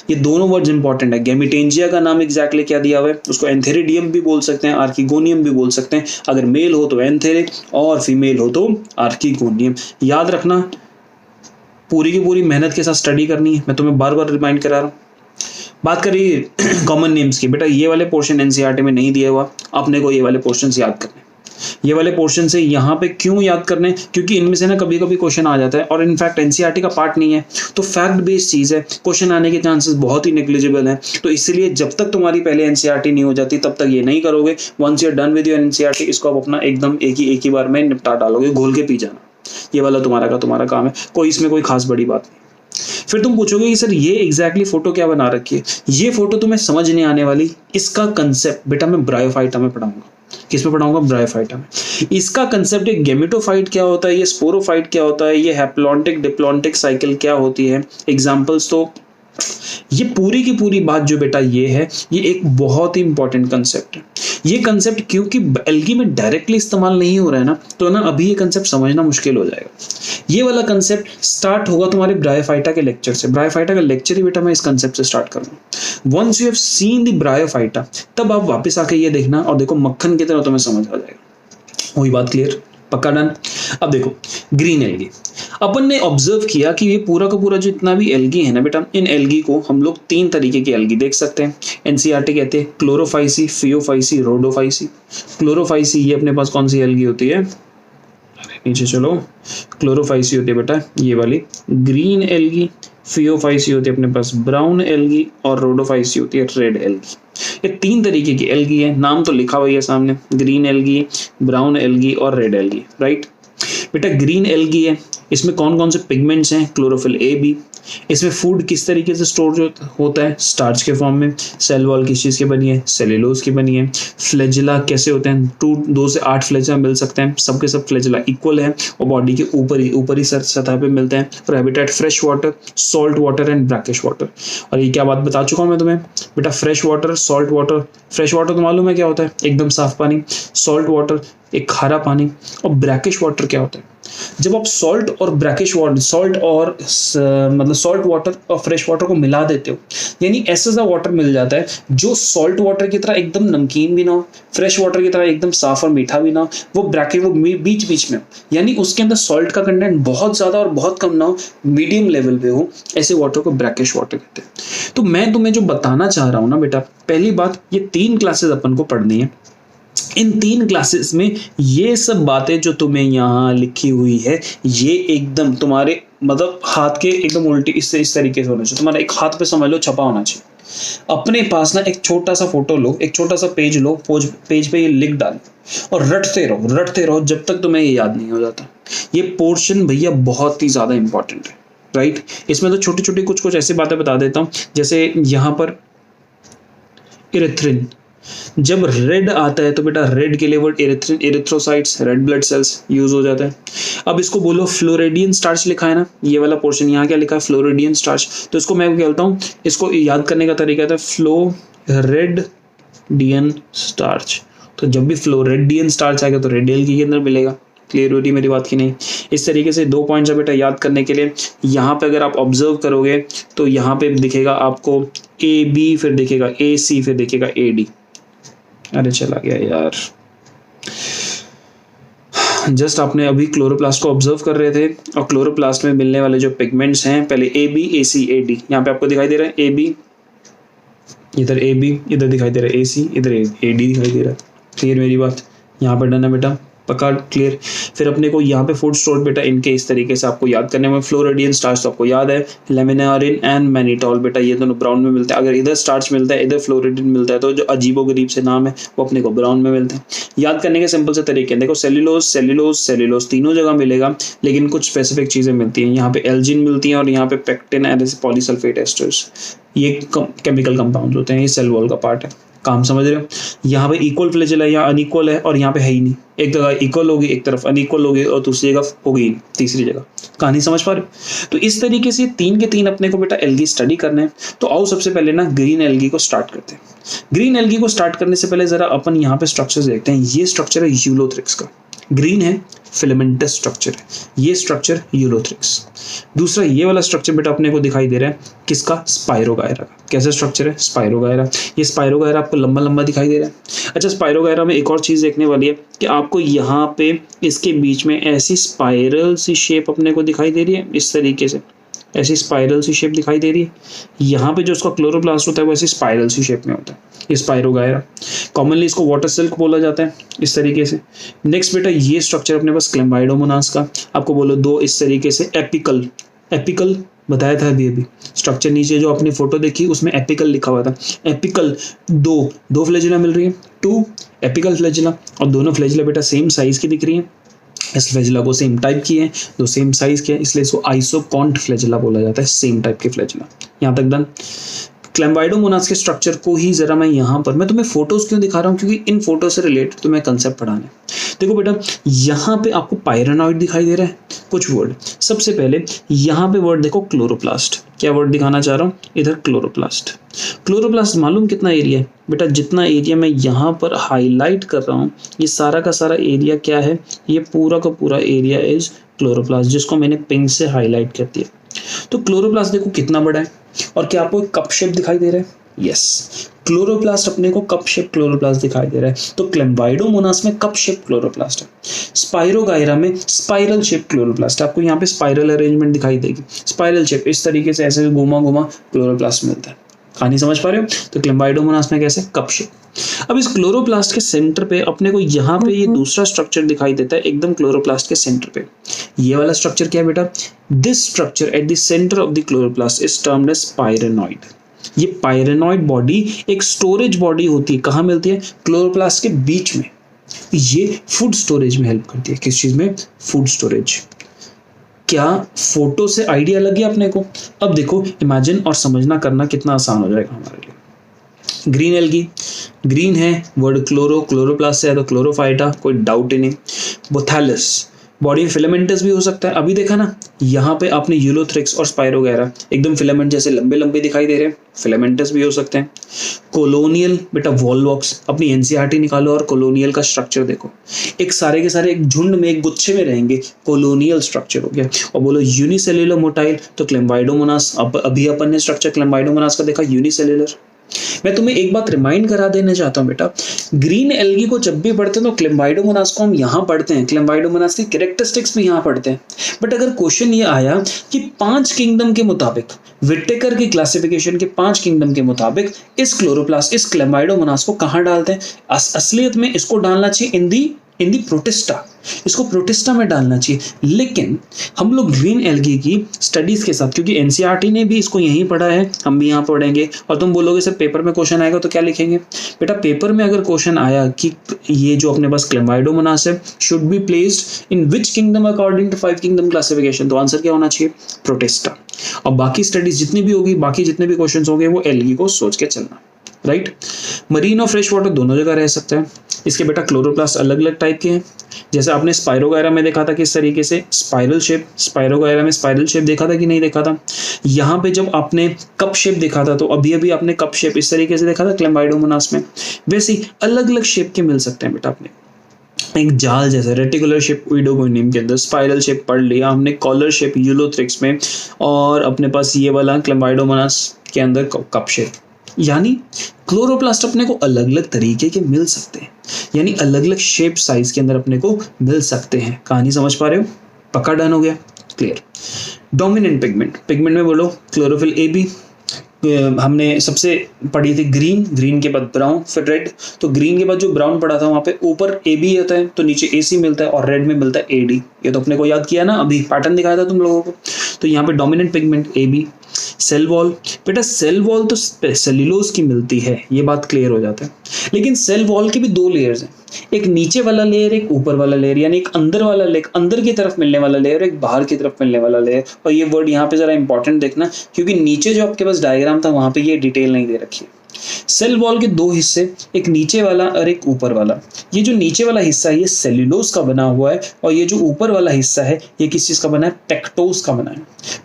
ये दोनों वर्ड्स इंपॉर्टेंट है। गैमिटेंजिया का नाम एग्जैक्टली क्या दिया हुआ है, उसको एंथेरिडियम भी बोल सकते हैं, आर्किगोनियम भी बोल सकते हैं। अगर मेल हो तो एंथेरे और फीमेल हो तो आर्किगोनियम। याद रखना, पूरी की पूरी मेहनत के साथ स्टडी करनी है, मैं तुम्हें बार बार रिमाइंड करा रहा हूँ। बात करिए कॉमन नेम्स की, बेटा ये वाले पोर्शन एनसीईआरटी में नहीं दिया हुआ, अपने को ये वाले पोर्शन याद करने। ये वाले पोर्शन से यहाँ पे क्यों याद करने, क्योंकि इनमें से ना कभी कभी क्वेश्चन आ जाता है और इनफैक्ट एनसीईआरटी का पार्ट नहीं है, तो फैक्ट बेस्ड चीज है, क्वेश्चन आने के चांसेस बहुत ही नेग्लिजिबल है। तो इसलिए जब तक तुम्हारी पहले एनसीईआरटी नहीं हो जाती तब तक ये नहीं करोगे। Once you are done with your NCERT, इसको आप अपना एकदम एक ही बार में निपटा डालोगे, घोल के पी जाना। ये वाला तुम्हारा काम है, कोई इसमें कोई खास बड़ी बात नहीं। फिर तुम पूछोगे कि सर ये एग्जैक्टली फोटो क्या बना रखी है, ये फोटो तुम्हें समझ नहीं आने वाली। इसका कंसेप्ट बेटा मैं ब्रायोफाइटा में पढ़ाऊंगा। किस में पढ़ाऊंगा? ब्रायोफाइटा में। इसका कंसेप्ट, एक गेमेटोफाइट क्या होता है, ये स्पोरोफाइट क्या होता है, ये हैप्लॉन्टिक डिप्लॉन्टिक साइकिल क्या होती है, एग्जाम्पल्स। तो ये पूरी की पूरी बात जो बेटा ये है, ये एक बहुत ही इंपॉर्टेंट कंसेप्ट है। ये कंसेप्ट क्योंकि एल्गी में डायरेक्टली इस्तेमाल नहीं हो रहा है ना, तो ना अभी ये कंसेप्ट समझना मुश्किल हो जाएगा। ये वाला कंसेप्ट स्टार्ट होगा तुम्हारे ब्रायोफाइटा के लेक्चर से। ब्रायोफाइटा का लेक्चर ही बेटा मैं इस कंसेप्ट से स्टार्ट करूंगा। Once you have seen the bryophyta, तब आप वापस आके ये देखना और देखो मक्खन की तरह तुम्हें समझ आ जाएगा। वही बात क्लियर? पक्का डन? अब देखो ग्रीन एल्गी, अपन ने ऑब्जर्व किया कि ये पूरा का पूरा जितना भी एल्गी है ना बेटा, इन एल्गी को हम लोग 3 तरीके की एल्गी देख सकते हैं। एनसीईआरटी कहते हैं क्लोरोफाइसी, फियोफाइसी, रोडोफाइसी। क्लोरोफाइसी ये अपने पास कौन सी एल्गी होती है, नीचे चलो, क्लोरोफाइसी होती है बेटा ये वाली ग्रीन एल्गी, फियोफाइसी होती है अपने पास ब्राउन एल्गी, और रोडोफाइसी होती है रेड एल्गी। ये 3 तरीके की एल्गी है, नाम तो लिखा हुआ है सामने, ग्रीन एल्गी, ब्राउन एल्गी और रेड एल्गी, राइट। बेटा ग्रीन एल्गी है, इसमें कौन कौन से पिगमेंट्स हैं, क्लोरोफिल ए बी। इसमें फूड किस तरीके से स्टोर होता है, स्टार्च के फॉर्म में। सेल वॉल किस चीज़ की बनी है, सेल्यूलोज की बनी है। फ्लैजिला कैसे होते हैं, 2 से 8 फ्लैजिला मिल सकते हैं, सबके सब फ्लैजिला इक्वल है और बॉडी के ऊपरी सतह पे मिलते हैं। और habitat fresh water, salt water and brackish water. और ये क्या बात बता चुका हूँ मैं तुम्हें बेटा, fresh water, salt water. Fresh water तो मालूम है क्या होता है, एकदम साफ पानी। सॉल्ट वाटर एक खारा पानी। और ब्रैकिश वाटर क्या होता है, जब आप सॉल्ट और ब्रैकिश वाटर, सॉल्ट वाटर और फ्रेश वाटर को मिला देते हो, यानी ऐसा सा वाटर मिल जाता है जो सॉल्ट वाटर की तरह एकदम नमकीन भी ना हो, फ्रेश वाटर की तरह एकदम साफ और मीठा भी ना हो, वो ब्रैकेट वो बीच बीच में हो, यानी उसके अंदर सॉल्ट का कंटेंट बहुत ज़्यादा और बहुत कम ना हो, मीडियम लेवल पे हो, ऐसे वाटर को ब्रैकिश वाटर कहते हैं। तो मैं तुम्हें जो बताना चाह रहा हूँ ना बेटा, पहली बात, ये 3 क्लासेस अपन को पढ़नी है। इन 3 क्लासेस में ये सब बातें जो तुम्हें यहाँ लिखी हुई है, ये एकदम तुम्हारे मतलब हाथ के एकदम उल्टी इस तरीके से होना चाहिए, तुम्हारा एक हाथ पे समझ लो छपा होना चाहिए। अपने पास ना एक छोटा सा फोटो लो, एक छोटा सा पेज लो, पेज पे ये लिख डालो और रटते रहो जब तक तुम्हें ये याद नहीं हो जाता। ये पोर्शन भैया बहुत ही ज़्यादा इंपॉर्टेंट है, राइट। इसमें तो छोटी छोटी कुछ ऐसी बातें बता देता हूँ, जैसे यहाँ पर इरेथ्रिन, जब रेड आता है तो बेटा रेड के लिए word erythrin, erythrocytes, red blood cells use हो जाता है। अब इसको बोलो फ्लोरिडियन स्टार्च लिखा है ना, ये वाला पोर्शन यहाँ क्या लिखा है, फ्लोरिडियन स्टार्च। तो इसको मैं कहता हूँ, इसको याद करने का तरीका था फ्लोरिडियन स्टार्च। तो जब भी फ्लोरिडियन स्टार्च आएगा तो रेड एल्गी के अंदर मिलेगा। क्लियर हो रही मेरी बात की नहीं? इस तरीके से 2 पॉइंट्स है बेटा याद करने के लिए। यहाँ पे अगर आप ऑब्जर्व करोगे तो यहाँ पे दिखेगा आपको AB, फिर दिखेगा AC, फिर दिखेगा AD। अरे चला गया यार, जस्ट आपने अभी क्लोरोप्लास्ट को ऑब्जर्व कर रहे थे और क्लोरोप्लास्ट में मिलने वाले जो पिगमेंट्स हैं, पहले AB, AC, AD, यहाँ पे आपको दिखाई दे रहा है AB, इधर AB, इधर दिखाई दे रहा है AC, इधर AD दिखाई दे रहा है। क्लियर मेरी बात? यहाँ पर डन है बेटा, पक्का क्लियर? फिर अपने को यहाँ पे फूड स्टोर बेटा इनके इस तरीके से आपको याद करने में, फ्लोरिडियन स्टार्च तो आपको याद है, लेमिनारिन एंड मैनिटॉल बेटा ये दोनों ब्राउन में मिलते हैं। अगर इधर स्टार्च मिलता है इधर फ्लोरिडिन मिलता है तो जो अजीबोगरीब से नाम है वो अपने को ब्राउन में मिलते हैं। याद करने के सिंपल से तरीके हैं, देखो सेल्यूलोज तीनों जगह मिलेगा, लेकिन कुछ स्पेसिफिक चीजें मिलती हैं। यहाँ पे एल्जिन मिलती हैं और यहाँ पे पेक्टिन एंड पॉलीसल्फेट एस्टर्स, ये केमिकल कंपाउंड्स होते हैं, ये सेल वॉल का पार्ट है। काम समझ रहे हो? यहाँ पे इक्वल फ्लैजिला है, यहाँ अनइक्वल है और यहाँ पे है ही नहीं। एक जगह इक्वल होगी, एक तरफ अनइक्वल होगी और दूसरी जगह होगी तीसरी जगह। कहानी समझ पा रहे हो? तो इस तरीके से 3 के 3 अपने को बेटा एल्गी स्टडी करने हैं। तो आओ सबसे पहले ना ग्रीन एल्गी को स्टार्ट करते हैं। ग्रीन एल्गी को स्टार्ट करने से पहले जरा अपन यहाँ पे स्ट्रक्चर देखते हैं। ये स्ट्रक्चर है यूलोथ्रिक्स का। ग्रीन है फिलामेंटस स्ट्रक्चर है, ये स्ट्रक्चर यूलोथ्रिक्स। दूसरा ये वाला स्ट्रक्चर बेटा अपने को दिखाई दे रहा है किसका, स्पाइरोगायरा का। कैसा स्ट्रक्चर है, स्पाइरोगायरा। ये स्पाइरोगायरा आपको लंबा लंबा दिखाई दे रहा है। अच्छा, स्पाइरोगायरा में एक और चीज देखने वाली है कि आपको यहाँ पे इसके बीच में ऐसी स्पाइरल सी शेप अपने को दिखाई दे रही है, इस तरीके से ऐसी स्पाइरल सी शेप दिखाई दे रही है। यहाँ पे जो उसका क्लोरोप्लास्ट होता है वो ऐसी स्पाइरल सी शेप में होता है, ये स्पाइरोगायरा। कॉमनली इसको वाटर सिल्क बोला जाता है, इस तरीके से। नेक्स्ट बेटा ये स्ट्रक्चर अपने पास क्लेमाइडोमोनास का, आपको बोलो दो इस तरीके से एपिकल, एपिकल बताया था अभी स्ट्रक्चर नीचे जो आपने फोटो देखी उसमें एपिकल लिखा हुआ था। एपिकल दो फ्लैजिला मिल रही है, 2 एपिकल फ्लैजिला, और दोनों फ्लैजिला बेटा सेम साइज की दिख रही है। इस फ्लैजिला को सेम टाइप की है, दो सेम साइज के है, इसलिए इसको आइसोकॉन्ट फ्लैजिला बोला जाता है, सेम टाइप के फ्लैजिला। यहाँ तक डन। क्लेमाइडोमोनास के स्ट्रक्चर को ही जरा मैं यहाँ पर, मैं तुम्हें फोटोज क्यों दिखा रहा हूँ, क्योंकि इन फोटो से रिलेटेड तुम्हें कंसेप्ट पढ़ाना है। देखो बेटा यहाँ पे आपको पायरेनॉइड दिखाई दे रहा है, कुछ वर्ड। सबसे पहले यहाँ पे वर्ड देखो क्लोरोप्लास्ट, क्या वर्ड दिखाना चाह रहा हूँ इधर, क्लोरोप्लास्ट। क्लोरोप्लास्ट मालूम कितना एरिया है बेटा, जितना एरिया मैं यहाँ पर हाईलाइट कर रहा हूँ ये सारा का सारा एरिया क्या है, ये पूरा का पूरा एरिया इज क्लोरोप्लास्ट, जिसको मैंने पिंक से हाईलाइट कर दिया। तो क्लोरोप्लास्ट देखो कितना बड़ा है, और क्या आपको कप शेप दिखाई दे रहा है, यस क्लोरोप्लास्ट अपने को कप शेप क्लोरोप्लास्ट दिखाई दे रहा है। तो क्लेमाइडोमोनास में कप शेप क्लोरोप्लास्ट है, स्पाइरोगायरा में स्पाइरल शेप क्लोरोप्लास्ट। आपको यहाँ पे स्पाइरल अरेंजमेंट दिखाई देगी, स्पाइरल शेप इस तरीके से ऐसे घुमा घुमा क्लोरोप्लास्ट मिलता है। कहानी समझ पा रहे हो? तो क्लेमाइडोमोनास में कैसे, कप शेप। अब इस क्लोरोप्लास्ट के सेंटर पे अपने को यहाँ पे ये दूसरा स्ट्रक्चर दिखाई देता है एकदम क्लोरोप्लास्ट के सेंटर पे। ये वाला स्ट्रक्चर क्या है बेटा, this structure at the centre of the chloroplast is termed as pyrenoid. ये पायरेनॉइड बॉडी एक स्टोरेज बॉडी होती है, कहाँ मिलती है, क्लोरोप्लास्ट के बीच में। ये फूड स्टोरेज में हेल्प करती है, किस चीज में, फूड स्टोरेज। क्या फोटो से आइडिया लग गया अपने को? अब देखो इमेजिन और समझना करना कितना आसान हो जाएगा हमारे लिए। ग्रीन एल्गी, ग्रीन है वर्ड क्लोरो, क्लोरोप्लास्ट से है तो क्लोरोफाइटा, कोई डाउट ही नहीं। बोथैलस बॉडी में फिलामेंटस भी हो सकता है, अभी देखा ना यहाँ पे आपने यूलोथ्रिक्स और स्पाइरोगैरा एकदम फिलामेंट जैसे लंबे लंबे दिखाई दे रहे हैं, फिलामेंटस भी हो सकते हैं। कोलोनियल बेटा वॉलवॉक्स, अपनी एनसीईआरटी निकालो और कोलोनियल का स्ट्रक्चर देखो, एक सारे के सारे एक झुंड में एक गुच्छे में रहेंगे, कोलोनियल स्ट्रक्चर हो गया। और बोलो यूनिसेल्युलर मोटाइल, तो क्लेमाइडोमोनास, अभी अपन ने स्ट्रक्चर क्लेमाइडोमोनास का देखा यूनिसेल्युलर। मैं तुम्हें एक बात रिमाइंड करा देना चाहता हूं बेटा, ग्रीन एल्गी को जब भी पढ़ते हैं तो क्लेमाइडोमोनास को हम यहाँ पढ़ते हैं, क्लेमाइडोमोनास की कैरेक्टरिस्टिक्स भी यहाँ पढ़ते हैं। बट अगर क्वेश्चन ये आया कि 5 किंगडम के मुताबिक, विटेकर की क्लासिफिकेशन के 5 किंगडम के मुताबिक इस क्लोरोप्लास्ट, इस क्लेमाइडोमोनास को कहाँ डालते हैं, असलियत में इसको डालना चाहिए इन दी प्रोटिस्टा, इसको प्रोटिस्टा में डालना चाहिए। लेकिन हम लोग ग्रीन एल्गी की स्टडीज के साथ, क्योंकि एनसीईआरटी ने भी इसको यहीं पढ़ा है, हम भी यहाँ पढ़ेंगे। और तुम बोलोगे सर पेपर में क्वेश्चन आएगा तो क्या लिखेंगे? बेटा पेपर में अगर क्वेश्चन आया कि ये जो अपने पास क्लेमाइडोमोनास है should be placed in which kingdom according to 5 kingdom classification, तो आंसर क्या होना चाहिए? प्रोटिस्टा। और बाकी स्टडीज जितनी भी होगी, बाकी जितने भी क्वेश्चन होंगे वो एल्गी को सोच के चलना, राइट। मरीन और फ्रेश वाटर दोनों जगह रह सकते हैं। इसके बेटा क्लोरोप्लास्ट अलग अलग टाइप के हैं, जैसे आपने स्पाइरोगायरा में देखा था किस तरीके से स्पाइरल शेप, स्पाइरोगायरा में स्पाइरल शेप देखा था कि नहीं देखा था। यहाँ पे जब आपने कप शेप देखा था तो अभी आपने कप शेप इस तरीके से देखा था क्लेमाइडोमोनास में। वैसे ही अलग अलग शेप के मिल सकते हैं बेटा अपने, एक जाल जैसा रेटिकुलर शेप ईडोगोनियम के अंदर, स्पाइरल शेप पढ़ लिया हमने, कॉलर शेप यूलोथ्रिक्स में, और अपने पास ये वाला क्लेमाइडोमोनास के अंदर कप शेप। यानी क्लोरोप्लास्ट अपने को अलग अलग तरीके के मिल सकते हैं, यानी अलग अलग शेप साइज के अंदर अपने को मिल सकते हैं। कहानी समझ पा रहे हो? पक्का डन हो गया, क्लियर। डोमिनेंट पिगमेंट, पिगमेंट में बोलो क्लोरोफिल ए बी, हमने सबसे पढ़ी थी ग्रीन, ग्रीन के बाद ब्राउन, फिर रेड। तो ग्रीन के बाद जो ब्राउन पढ़ा था वहाँ पे ऊपर ए बी आता है तो नीचे ए सी मिलता है, और रेड में मिलता है ए डी। ये तो अपने को याद किया ना, अभी पैटर्न दिखाया था तुम लोगों को। तो यहाँ पे dominant pigment A B. Cell wall, बेटा सेल वॉल तो सेल्यूलोज की मिलती है, ये बात क्लियर हो जाता है। लेकिन सेल वॉल के भी 2 लेयर्स हैं, एक नीचे वाला लेयर, एक ऊपर वाला लेयर, यानी एक अंदर वाला लेयर, अंदर की तरफ मिलने वाला लेयर, एक बाहर की तरफ मिलने वाला लेयर। और ये वर्ड यहाँ पे जरा इंपॉर्टेंट देखना, क्योंकि नीचे जो आपके पास डायग्राम था वहां पे ये डिटेल नहीं दे रखी है। सेल वॉल के 2 हिस्से, एक नीचे वाला और एक ऊपर वाला। ये जो नीचे वाला हिस्सा है ये सेल्यूलोज का बना हुआ है, और ये जो ऊपर वाला हिस्सा है ये किस चीज का बना है? पेक्टोज का बना है।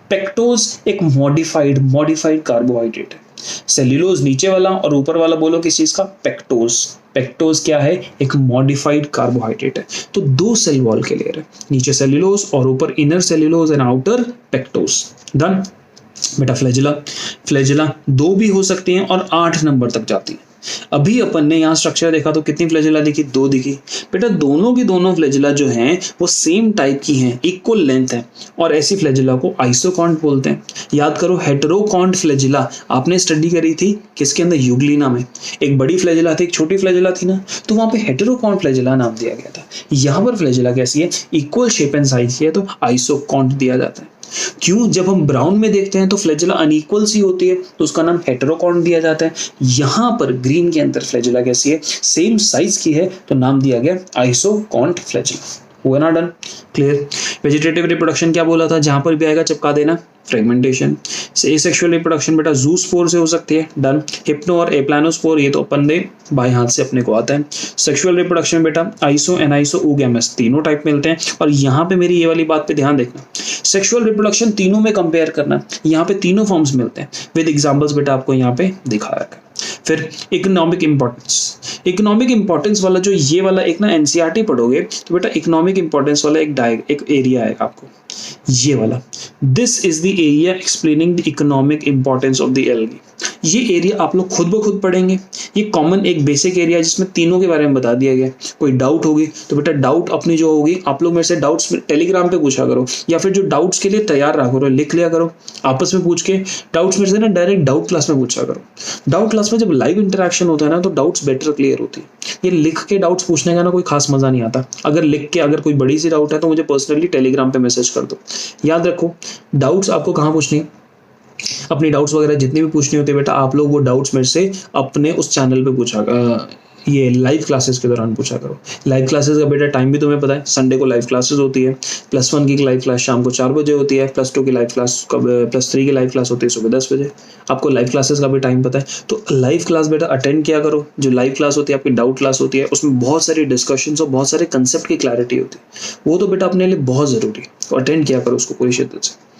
पेक्टोज एक मॉडिफाइड कार्बोहाइड्रेट है। सेल्यूलोज नीचे वाला और ऊपर वाला बोलो किस चीज का, पेक्टोज। पेक्टोज क्या है, एक मॉडिफाइड कार्बोहाइड्रेट है। तो दो सेल वॉल के लेयर है, नीचे सेल्यूलोज और ऊपर inner cellulose and outer pectose. Done बेटा। फ्लैजिला, फ्लैजिला दो भी हो सकती हैं और 8 नंबर तक जाती है। अभी अपन ने यहाँ स्ट्रक्चर देखा तो कितनी फ्लैजिला दिखी, 2 दिखी। बेटा दोनों की दोनों फ्लैजिला जो हैं वो सेम टाइप की हैं, इक्वल लेंथ है, और ऐसी फ्लैजिला को आइसोकॉन्ट बोलते हैं। याद करो, हेटेरोकॉन्ट फ्लैजिला आपने स्टडी करी थी किसके अंदर, यूग्लिना में। एक बड़ी फ्लैजिला थी, एक छोटी फ्लैजिला थी ना, तो वहां पे हेटेरोकॉन्ट फ्लैजिला नाम दिया गया था। यहाँ पर फ्लैजिला कैसी है, इक्वल शेप एंड साइज की है, तो आइसोकॉन्ट दिया जाता है। क्यों, जब हम ब्राउन में देखते हैं तो फ्लैजिला अनइक्वल सी होती है, तो उसका नाम हेटेरोकॉन्ट दिया जाता है। यहाँ पर ग्रीन के अंदर फ्लैजिला कैसी है, सेम साइज की है, तो नाम दिया गया आइसोकॉन्ट फ्लैजिला। हुआ ना डन, क्लियर। वेजिटेटिव रिप्रोडक्शन क्या बोला था, जहां पर भी आएगा चिपका देना, फ्रेगमेंटेशन। एसेक्सुअल रिप्रोडक्शन बेटा जूस्पोर से हो सकती है, डन। हिप्नो और एप्लानोस्पोर ये तो अपन ने बाएं हाथ से अपने को आता है। सेक्सुअल रिप्रोडक्शन बेटा आइसो एनाइसो oogamous तीनों टाइप मिलते हैं। और यहाँ पे मेरी ये वाली बात पे ध्यान देखना, सेक्सुअल रिप्रोडक्शन तीनों में कंपेयर करना, यहाँ पे तीनों फॉर्म्स मिलते हैं विद एग्जांपल्स बेटा आपको यहाँ पे दिखा रखा है। फिर इकोनॉमिक इंपॉर्टेंस, इकोनॉमिक इंपॉर्टेंस वाला जो ये वाला एक ना एनसीईआरटी पढ़ोगे तो बेटा इकोनॉमिक इंपॉर्टेंस वाला एक एरिया है आपको, ये वाला। This is the area explaining the economic importance of the algae. ये एरिया आप लोग खुद ब खुद पढ़ेंगे, ये कॉमन एक बेसिक एरिया है जिसमें तीनों के बारे में बता दिया गया। कोई डाउट होगी तो बेटा डाउट अपनी जो होगी आप लोग मेरे से डाउट्स टेलीग्राम पे पूछा करो, या फिर जो डाउट्स के लिए तैयार रहा करो, लिख लिया करो, आपस में पूछ के डाउट्स मेरे से ना डायरेक्ट डाउट क्लास में पूछा करो। डाउट क्लास में जब लाइव इंटरेक्शन होता है ना तो डाउट्स बेटर क्लियर होती है। ये लिख के डाउट्स पूछने का ना कोई खास मजा नहीं आता। अगर लिख के अगर कोई बड़ी सी डाउट है तो मुझे पर्सनली टेलीग्राम पे मैसेज कर दो। याद रखो, डाउट्स आपको कहाँ पूछनी है, अपनी डाउट्स वगैरह जितनी भी पूछनी होती है बेटा आप लोग वो डाउट्स मेरे से अपने उस चैनल पे पूछा, ये लाइव क्लासेस के दौरान पूछा करो। लाइव क्लासेस का बेटा टाइम भी तुम्हें पता है, संडे को लाइव क्लासेस होती है। +1 की लाइव क्लास शाम को 4 बजे होती है, +2 की लाइव क्लास, +3 की लाइव क्लास होती है सुबह 10 बजे। आपको लाइव क्लासेस का भी टाइम पता है, तो लाइव क्लास बेटा अटेंड किया करो। जो लाइव क्लास होती है आपकी डाउट क्लास होती है, उसमें बहुत सारी डिस्कशंस और बहुत सारे कंसेप्ट की क्लैरिटी होती है, वो तो बेटा अपने लिए बहुत जरूरी है, तो अटेंड किया करो उसको पूरी शिद्दत से।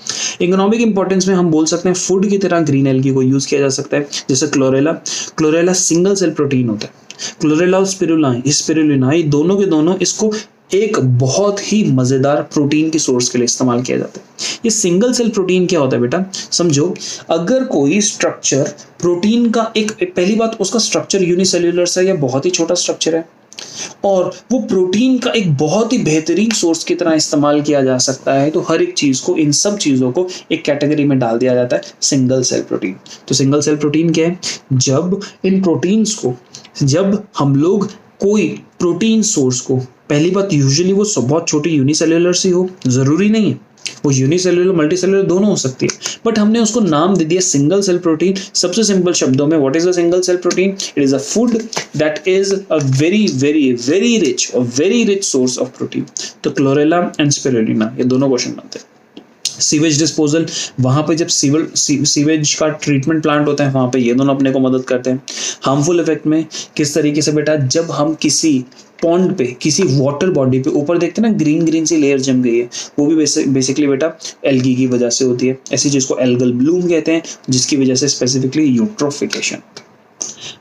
इकोनॉमिक इंपॉर्टेंस में हम बोल सकते हैं फूड की तरह ग्रीन एल्गी को यूज किया जा सकता है, जैसे chlorella. Chlorella single cell protein होता है, क्लोरेला और स्पिरुलिना ये दोनों के दोनों इसको एक बहुत ही मजेदार प्रोटीन की सोर्स के लिए इस्तेमाल किया जाता है। ये सिंगल सेल प्रोटीन क्या होता है बेटा, समझो अगर कोई स्ट्रक्चर प्रोटीन का एक, पहली बात उसका स्ट्रक्चर यूनिसेल्युलर सा या बहुत ही छोटा स्ट्रक्चर है, और वो प्रोटीन का एक बहुत ही बेहतरीन सोर्स की तरह इस्तेमाल किया जा सकता है, तो हर एक चीज को, इन सब चीजों को एक कैटेगरी में डाल दिया जाता है, सिंगल सेल प्रोटीन। तो सिंगल सेल प्रोटीन क्या है, जब इन प्रोटीन्स को, जब हम लोग कोई प्रोटीन सोर्स को, पहली बात यूजुअली वो बहुत छोटी यूनिसेल्युलर सी हो, जरूरी नहीं है वो यूनिसेल्युलर मल्टीसेल्युलर दोनों हो सकती है, बट हमने उसको नाम दे दिया सिंगल सेल प्रोटीन। सबसे सिंपल शब्दों में what is a single cell protein, it is a food that is a very very very rich source of protein. तो क्लोरेला एंड स्पिरुलिना ये दोनों क्वेश्चन बनते हैं। सीवेज डिस्पोजल, वहां पे जब सीवेज का ट्रीटमेंट प्लांट होता है वहां पे ये दोनों अपने को मदद करते हैं। हार्मफुल इफेक्ट में किस तरीके से बेटा, जब हम किसी पॉन्ड पे, किसी वाटर बॉडी पे ऊपर देखते हैं ना ग्रीन ग्रीन सी लेयर जम गई है, वो भी बेसिकली बेटा एल्गी की वजह से होती है। ऐसी चीज को एल्गल ब्लूम कहते हैं, जिसकी वजह से स्पेसिफिकली यूट्रोफिकेशन।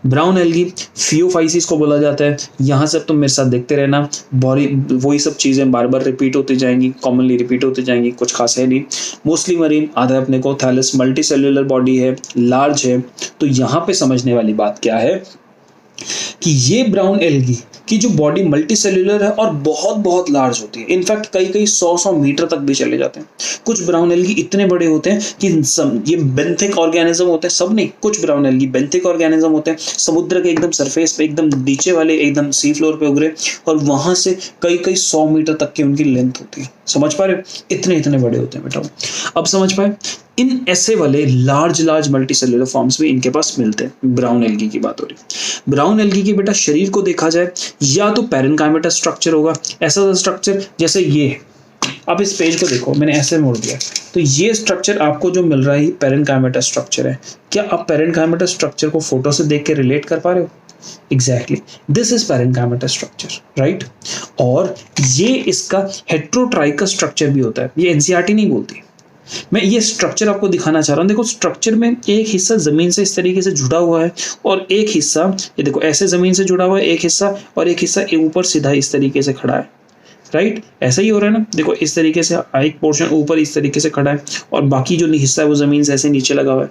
ब्राउन एल्गी फियोफाइसिस को बोला जाता है। यहाँ से अब तुम मेरे साथ देखते रहना, वही सब चीजें बार बार रिपीट होती जाएंगी, कॉमनली रिपीट होती जाएंगी, कुछ खास है नहीं। मोस्टली मरीन, आधा अपने को थैलस, मल्टी सेल्युलर बॉडी है, लार्ज है। तो यहाँ पे समझने वाली बात क्या है कि ये ब्राउन एल्गी की जो बॉडी मल्टी सेल्युलर है और बहुत बहुत लार्ज होती है, इनफैक्ट कई कई 100 मीटर तक भी चले जाते हैं। कुछ ब्राउन एल्गी इतने बड़े होते हैं कि ये बेंथिक ऑर्गेनिज्म होते हैं, सब नहीं, कुछ ब्राउन एल्गी बेंथिक ऑर्गेनिज्म होते हैं, समुद्र के एकदम सरफेस पे, एकदम नीचे वाले, एकदम सी फ्लोर पे उगरे, और वहां से कई कई 100 मीटर तक की उनकी लेंथ होती है। समझ पा रहे हो, इतने इतने बड़े होते हैं बेटा। अब समझ पाए, इन ऐसे वाले लार्ज मल्टी सेल्युलर फॉर्म्स भी इनके पास मिलते हैं। ब्राउन एल्गी की बात हो रही। ब्राउन एल्गी के बेटा शरीर को देखा जाए, या तो पैरेनकाइमेटस स्ट्रक्चर होगा, ऐसा स्ट्रक्चर जैसे ये। आप इस पेज को देखो, मैंने ऐसे मोड़ दिया, तो ये स्ट्रक्चर आपको जो मिल रहा है पैरेनकाइमेटस स्ट्रक्चर है। क्या आप पैरेनकाइमेटस स्ट्रक्चर को फोटो से देख के रिलेट कर पा रहे हो? Exactly, this is parenchymatous structure, right. और ये इसका हेट्रोट्राइकस स्ट्रक्चर भी होता है, ये एनसीईआरटी नहीं बोलती। मैं ये स्ट्रक्चर आपको दिखाना चाह रहा हूँ। देखो स्ट्रक्चर में एक हिस्सा जमीन से इस तरीके से जुड़ा हुआ है और एक हिस्सा ये देखो ऐसे जमीन से जुड़ा हुआ है एक हिस्सा, और एक हिस्सा ऊपर सीधा इस तरीके से खड़ा है, राइट। ऐसा ही हो रहा है ना, देखो इस तरीके से एक पोर्शन ऊपर इस तरीके से खड़ा है और बाकी जो हिस्सा है वो जमीन से ऐसे नीचे लगा हुआ है।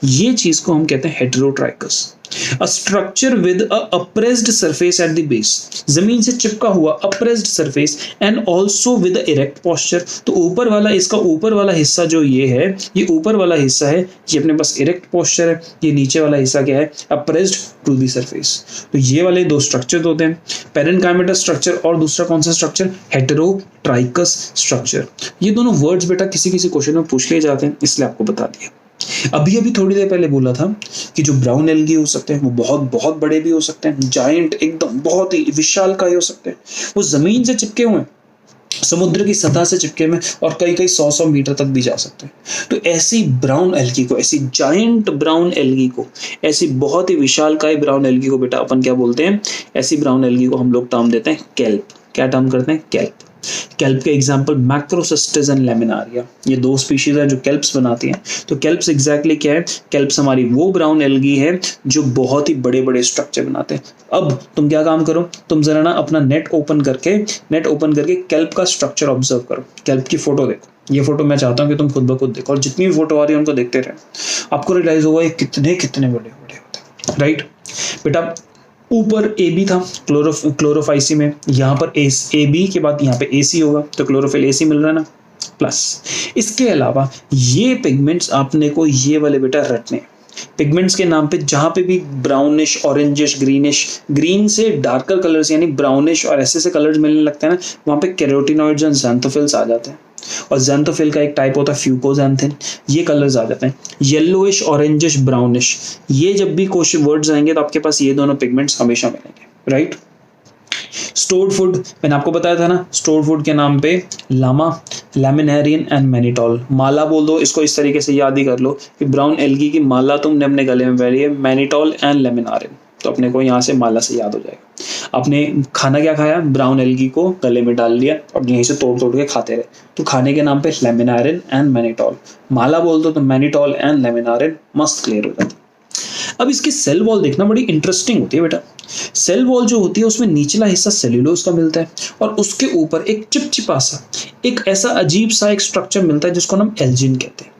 ये चीज को हम कहते हैं heterotrichous. A structure with a appressed surface at the base, जमीन से चिपका हुआ appressed surface and also with erect posture. तो ऊपर वाला, इसका ऊपर वाला हिस्सा जो ये है, ये ऊपर वाला हिस्सा है, ये अपने पास इरेक्ट पोस्चर है। ये नीचे वाला हिस्सा क्या है, अप्रेस्ड टू द सरफेस। तो ये वाले दो स्ट्रक्चर होते हैं, पेरेनकाइमेटस स्ट्रक्चर और दूसरा कौन सा स्ट्रक्चर, हेटेरोट्राइकस स्ट्रक्चर। ये दोनों वर्ड्स बेटा किसी किसी क्वेश्चन में पूछ लिए जाते हैं, इसलिए आपको बता दिया। अभी अभी थोड़ी देर पहले बोला था कि जो ब्राउन एल्गी हो सकते हैं वो बहुत बहुत बड़े भी हो सकते हैं, जायंट एकदम बहुत ही विशालकाय हो सकते हैं। वो जमीन से चिपके हुए हैं, समुद्र की सतह से चिपके हुए और कई कई 100 मीटर तक भी जा सकते हैं। तो ऐसी ब्राउन एल्गी को, ऐसी जायंट ब्राउन एल्गी को, ऐसी बहुत ही विशालकाय ब्राउन एल्गी को बेटा अपन क्या बोलते हैं, ऐसी ब्राउन एल्गी को हम लोग टर्म देते हैं केल्प। क्या टर्म करते हैं, केल्प। केल्प के एग्जाम्पल मैक्रोसिस्टिस एंड लेमिनारिया, ये दो स्पीशीज है जो केल्प्स बनाती हैं। तो केल्प्स एग्जैक्टली क्या है, केल्प्स हमारी वो ब्राउन एल्गी है जो बहुत ही बड़े बड़े स्ट्रक्चर बनाते हैं। अब तुम क्या काम करो, तुम जरा ना अपना नेट ओपन करके केल्प का स्ट्रक्चर ऑब्जर्व करो, केल्प की फोटो देखो। ये फोटो मैं चाहता हूँ कि तुम खुद ब खुद देखो और जितनी भी फोटो आ रही है उनको देखते रहे, आपको रियलाइज होगा ये कितने कितने बड़े बड़े होते हैं, राइट बेटा। ऊपर ए बी था क्लोरोफाइसी में, यहाँ पर ए बी के बाद यहाँ पे ए सी होगा, तो क्लोरोफिल ए सी मिल रहा है ना, प्लस। इसके अलावा ये पिगमेंट्स आपने को ये वाले बेटा रटने, पिगमेंट्स के नाम पे जहाँ पे भी ब्राउनिश, ऑरेंजिश, ग्रीनिश, ग्रीन से डार्कर कलर्स यानी ब्राउनिश और ऐसे कलर्स मिलने लगते हैं ना, वहाँ पे कैरोटिनॉइड्स एंड ज़ैंथोफिल्स आ जाते हैं। और ज़ैंथोफिल का एक टाइप होता है फ्यूकोज़ैंथिन, ये कलर्स आ जाते हैं येलोइश, ऑरेंजिश, ब्राउनिश। ये जब भी क्वेश्चन वर्ड्स आएंगे तो आपके पास ये दोनों पिगमेंट्स हमेशा मिलेंगे, राइट। स्टोर्ड फूड, मैंने आपको बताया था ना, स्टोर्ड फूड के नाम पे लामा, लैमिनेरियन एंड मैनिटॉल। माला बोल दो, इसको इस तरीके से याद ही कर लो कि ब्राउन एल्गी की माला तुमने अपने गले में पहनी है, मैनिटॉल एंड लेमिनारिन, तो अपने को यहाँ से माला से याद हो जाएगा। आपने खाना क्या खाया, ब्राउन एल्गी को गले में डाल लिया और यहीं से तोड़ तोड़ के खाते रहे, तो खाने के नाम पे लेमिनारिन एंड मैनिटॉल। माला बोल दो तो मैनिटॉल एंड लेमिनारिन, मस्त क्लियर हो जाता है। अब इसकी सेल वॉल देखना बड़ी इंटरेस्टिंग होती है बेटा। सेल वॉल जो होती है उसमें निचला हिस्सा सेल्यूलोज का मिलता है और उसके ऊपर एक चिपचिपा सा, एक ऐसा अजीब सा एक स्ट्रक्चर मिलता है जिसको हम एल्जिन कहते हैं।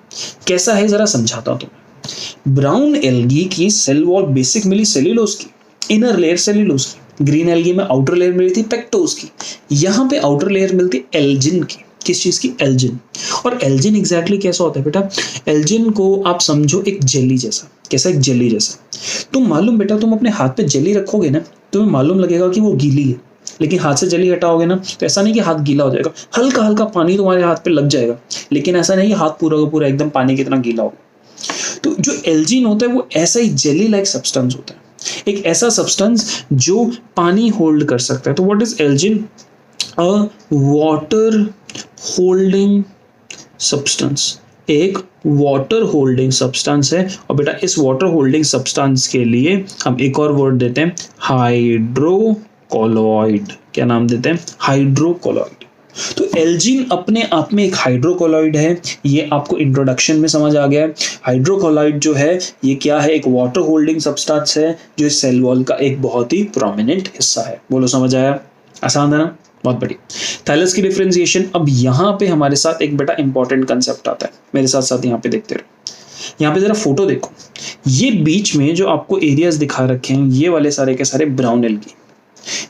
कैसा है जरा समझाता हूं तुम्हें। ब्राउन एल्गी की सेल वॉल बेसिक मिली सेल्यूलोज की, इनर लेयर सेल्यूलोज की। ग्रीन एल्गी में आउटर लेयर मिली थी पेक्टोज की, यहाँ पे आउटर लेयर मिलती है एल्जिन की। किस चीज की, एल्जिन। और एल्जिन एग्जैक्टली कैसा होता है बेटा, एल्जिन को आप समझो एक जेली जैसा। कैसा, एक जेली जैसा। तुम मालूम बेटा, तुम अपने हाथ पे जेली रखोगे ना, तुम्हें मालूम लगेगा कि वो गीली है, लेकिन हाथ से जेली हटाओगे ना तो ऐसा नहीं कि हाथ गीला हो जाएगा, हल्का हल्का पानी तुम्हारे हाथ पे लग जाएगा, लेकिन ऐसा नहीं कि हाथ पूरा का पूरा एकदम पानी की तरह गीला होगा। तो जो एल्जिन होता है वो ऐसा ही जेली लाइक सब्सटेंस होता है, एक ऐसा सब्सटेंस जो पानी होल्ड कर सकता है। तो what is Elgin, a water holding substance, एक वाटर होल्डिंग सब्सटेंस है। और बेटा इस वाटर होल्डिंग सब्सटेंस के लिए हम एक और वर्ड देते हैं, हाइड्रोकोलॉइड। क्या नाम देते हैं, हाइड्रोकोलॉइड। तो एल्जिन अपने आप में एक हाइड्रोकोलॉइड है, ये आपको इंट्रोडक्शन में समझ आ गया है। हाइड्रोकोलॉइड जो है ये क्या है, एक वाटर होल्डिंग सब्सटेंस है जो इस सेल वॉल का एक बहुत ही प्रोमिनेंट हिस्सा है। बोलो समझ आया, आसान है ना, बहुत बढ़िया। थैलस की डिफरेंशिएशन, अब यहाँ पे हमारे साथ एक बेटा इंपॉर्टेंट कंसेप्ट आता है, मेरे साथ साथ यहाँ पे देखते रहो। यहाँ पे जरा फोटो देखो, ये बीच में जो आपको एरियाज दिखा रखे हैं ये वाले सारे के सारे ब्राउन एल्गी।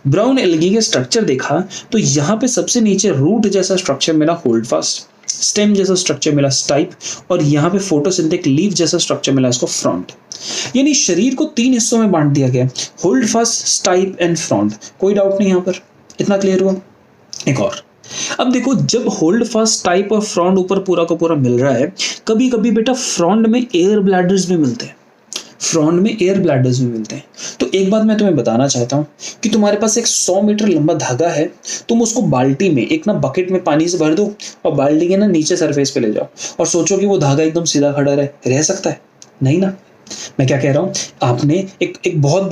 ब्राउन एल्गी के स्ट्रक्चर देखा तो यहाँ पे सबसे नीचे रूट जैसा स्ट्रक्चर मिला होल्ड फास्ट, स्टेम जैसा स्ट्रक्चर मिला स्टाइप, और यहाँ पे फोटोसिंथेटिक लीफ जैसा स्ट्रक्चर मिला इसको फ्रंट। यानी शरीर को 3 हिस्सों में बांट दिया गया, hold fast, stipe and front. कोई डाउट नहीं यहाँ पर, इतना क्लियर हुआ। एक और, अब देखो जब होल्ड फास्ट, टाइप और फ्रंट ऊपर पूरा का पूरा मिल रहा है, कभी कभी बेटा फ्रंट में एयर ब्लैडर्स भी मिलते हैं, फ्रंट में एयर ब्लैडर्स भी मिलते हैं। तो एक बात मैं तुम्हें बताना चाहता हूँ कि तुम्हारे पास एक 100 मीटर लंबा धागा है, तुम उसको बाल्टी में एक ना बकेट में पानी से भर दो और बाल्टी के ना नीचे सरफेस पे ले जाओ और सोचो कि वो धागा एकदम सीधा खड़ा रह सकता है? नहीं ना। मैं क्या कह रहा हूँ, आपने एक बहुत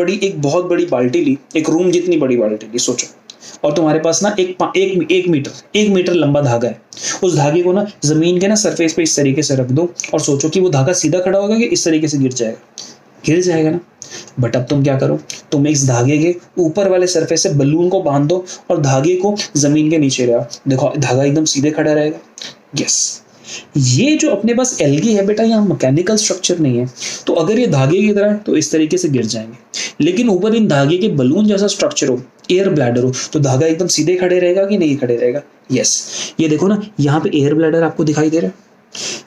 बड़ी बाल्टी ली, एक रूम जितनी बड़ी बाल्टी ली, सोचो और तुम्हारे पास ना एक मीटर लंबा धागा है, उस धागे को ना जमीन के ना सरफेस पे इस तरीके से रख दो और सोचो कि वो धागा सीधा खड़ा होगा कि इस तरीके से गिर जाएगा, गिर जाएगा ना। बट अब तुम क्या करो, तुम इस धागे के ऊपर वाले सरफेस से बलून को बांध दो और धागे को जमीन के नीचे ले आओ, देखो धागा एकदम सीधे खड़ा रहेगा। यस, ये जो अपने पास एल्गी है बेटा, यहाँ मैकेनिकल स्ट्रक्चर नहीं है, तो अगर ये धागे की तरह है तो इस तरीके से गिर जाएंगे। लेकिन ऊपर इन धागे के बलून जैसा स्ट्रक्चर हो, एयर ब्लैडर हो, तो धागा एकदम सीधे खड़े रहेगा कि नहीं खड़े रहेगा। यस, ये देखो ना, यहाँ पे एयर ब्लैडर आपको दिखाई दे रहा है।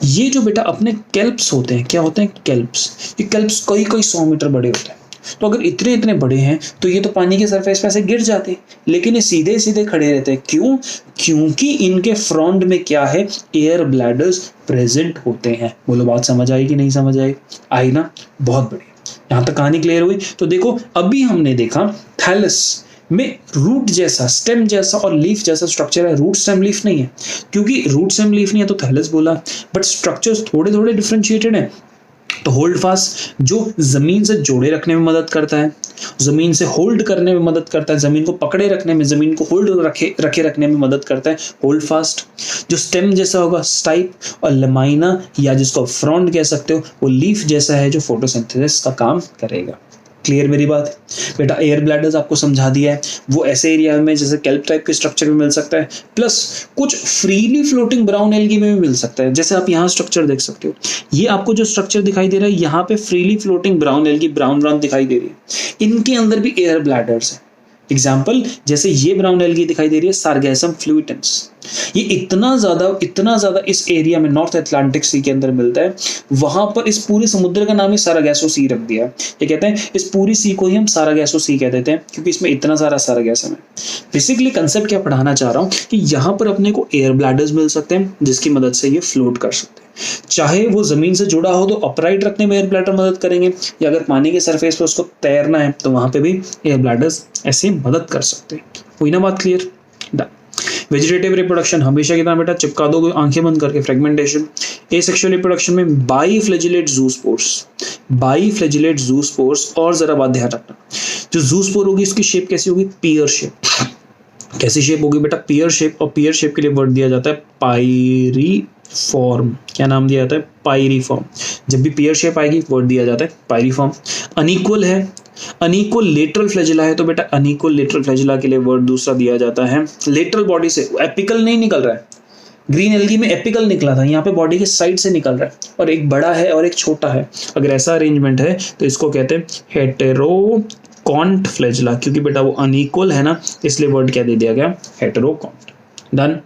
ये जो बेटा अपने कैल्प्स होते हैं, क्या होते हैं कैल्प्स, ये कैल्प्स कई 100 मीटर बड़े होते हैं। तो अगर इतने बड़े हैं तो ये तो पानी के सरफेस पे ऐसे गिर जाते हैं, लेकिन ये सीधे सीधे खड़े रहते हैं। क्यों? क्योंकि इनके फ्रंट में क्या है, एयर ब्लैडर्स प्रेजेंट होते हैं। बोलो बात समझ आई कि नहीं समझ आई? आई ना, बहुत बढ़िया। यहाँ तक कहानी क्लियर हुई। तो देखो अभी हमने देखा थैलस में रूट जैसा, स्टेम जैसा और लीफ जैसा स्ट्रक्चर है। रूट स्टेम लीफ नहीं है, क्योंकि रूट स्टेम लीफ नहीं है तो थैलस बोला, बट स्ट्रक्चर्स थोड़े डिफरेंशिएटेड है। तो होल्ड फास्ट जो जमीन से जोड़े रखने में मदद करता है, जमीन से होल्ड करने में मदद करता है, जमीन को पकड़े रखने में, जमीन को होल्ड रखे रखने में मदद करता है, होल्ड फास्ट। जो स्टेम जैसा होगा स्टाइप, और लमाइना या जिसको फ्रंट कह सकते हो वो लीफ जैसा है जो फोटोसिंथेसिस का काम करेगा। क्लियर मेरी बात? बेटा एयर ब्लैडर्स आपको समझा दिया है, वो ऐसे एरिया में जैसे कैल्प टाइप के स्ट्रक्चर में मिल सकता है, प्लस कुछ फ्रीली फ्लोटिंग ब्राउन एल्गी में भी मिल सकता है। जैसे आप यहाँ स्ट्रक्चर देख सकते हो, ये आपको जो स्ट्रक्चर दिखाई दे रहा है यहाँ पे freely floating brown algae brown दिखाई दे रही है, इनके अंदर भी एयर ब्लैडर्स है। एग्जाम्पल जैसे ये ब्राउन एल्गी दिखाई दे रही है सार्गैसम फ्लूइडेंस, ये इतना ज्यादा इस एरिया में नॉर्थ अटलांटिक सी के अंदर मिलता है। वहां पर इस पूरे समुद्र का नाम ही सारागैसो सी रख दिया। ये कहते हैं इस पूरी सी को ही हम सारागैसो सी कह देते हैं, क्योंकि इसमें इतना सारा सारागैसम है। बेसिकली कंसेप्ट क्या पढ़ाना चाह रहा हूँ कि यहाँ पर अपने को एयर ब्लैडर्स मिल सकते हैं जिसकी मदद से ये फ्लोट कर सकते हैं। चाहे वो जमीन से जुड़ा हो तो अपराइट रखने में एयर ब्लैडर मदद करेंगे, या अगर पानी के सरफेस पे उसको तैरना है तो वहां पे भी एयर ब्लैडर्स ऐसे मदद कर सकते हैं। हुई ना बात क्लियर? वेजिटेटिव रिप्रोडक्शन हमेशा कितना बेटा चिपका दो आंखें बंद करके। फ्रेगमेंटेशन एसेक्सुअल रिप्रोडक्शन में बाइफ्लैजिलेट ज़ूस्पोर्स। और जरा बात ध्यान रखना, जो ज़ूस्पोर होगी उसकी शेप कैसी होगी? पियर शेप। कैसी शेप होगी बेटा? पियर शेप। और पियर शेप के लिए वर्ड दिया जाता है पायरीफॉर्म। क्या नाम दिया जाता है? पायरीफॉर्म। जब भी पियर शेप आएगी वर्ड दिया जाता है पायरीफॉर्म। अनइक्वल है, अनइक्वल लेटरल फ्लैजिला है तो बेटा अनइक्वल लेटरल फ्लैजिला के लिए वर्ड दूसरा दिया जाता है लेटरल बॉडी से। एपिकल नहीं निकल रहा है, ग्रीन एल्गी में एपिकल निकला था, यहाँ पे बॉडी के साइड से निकल रहा है, और एक बड़ा है और एक छोटा है। अगर ऐसा अरेंजमेंट है तो इसको कहते हैं हेटेरोकॉन्ट फ्लैजिला, क्योंकि बेटा वो अनइक्वल है ना, इसलिए वर्ड क्या दे दिया गया? हेटेरोकॉन्ट। डन।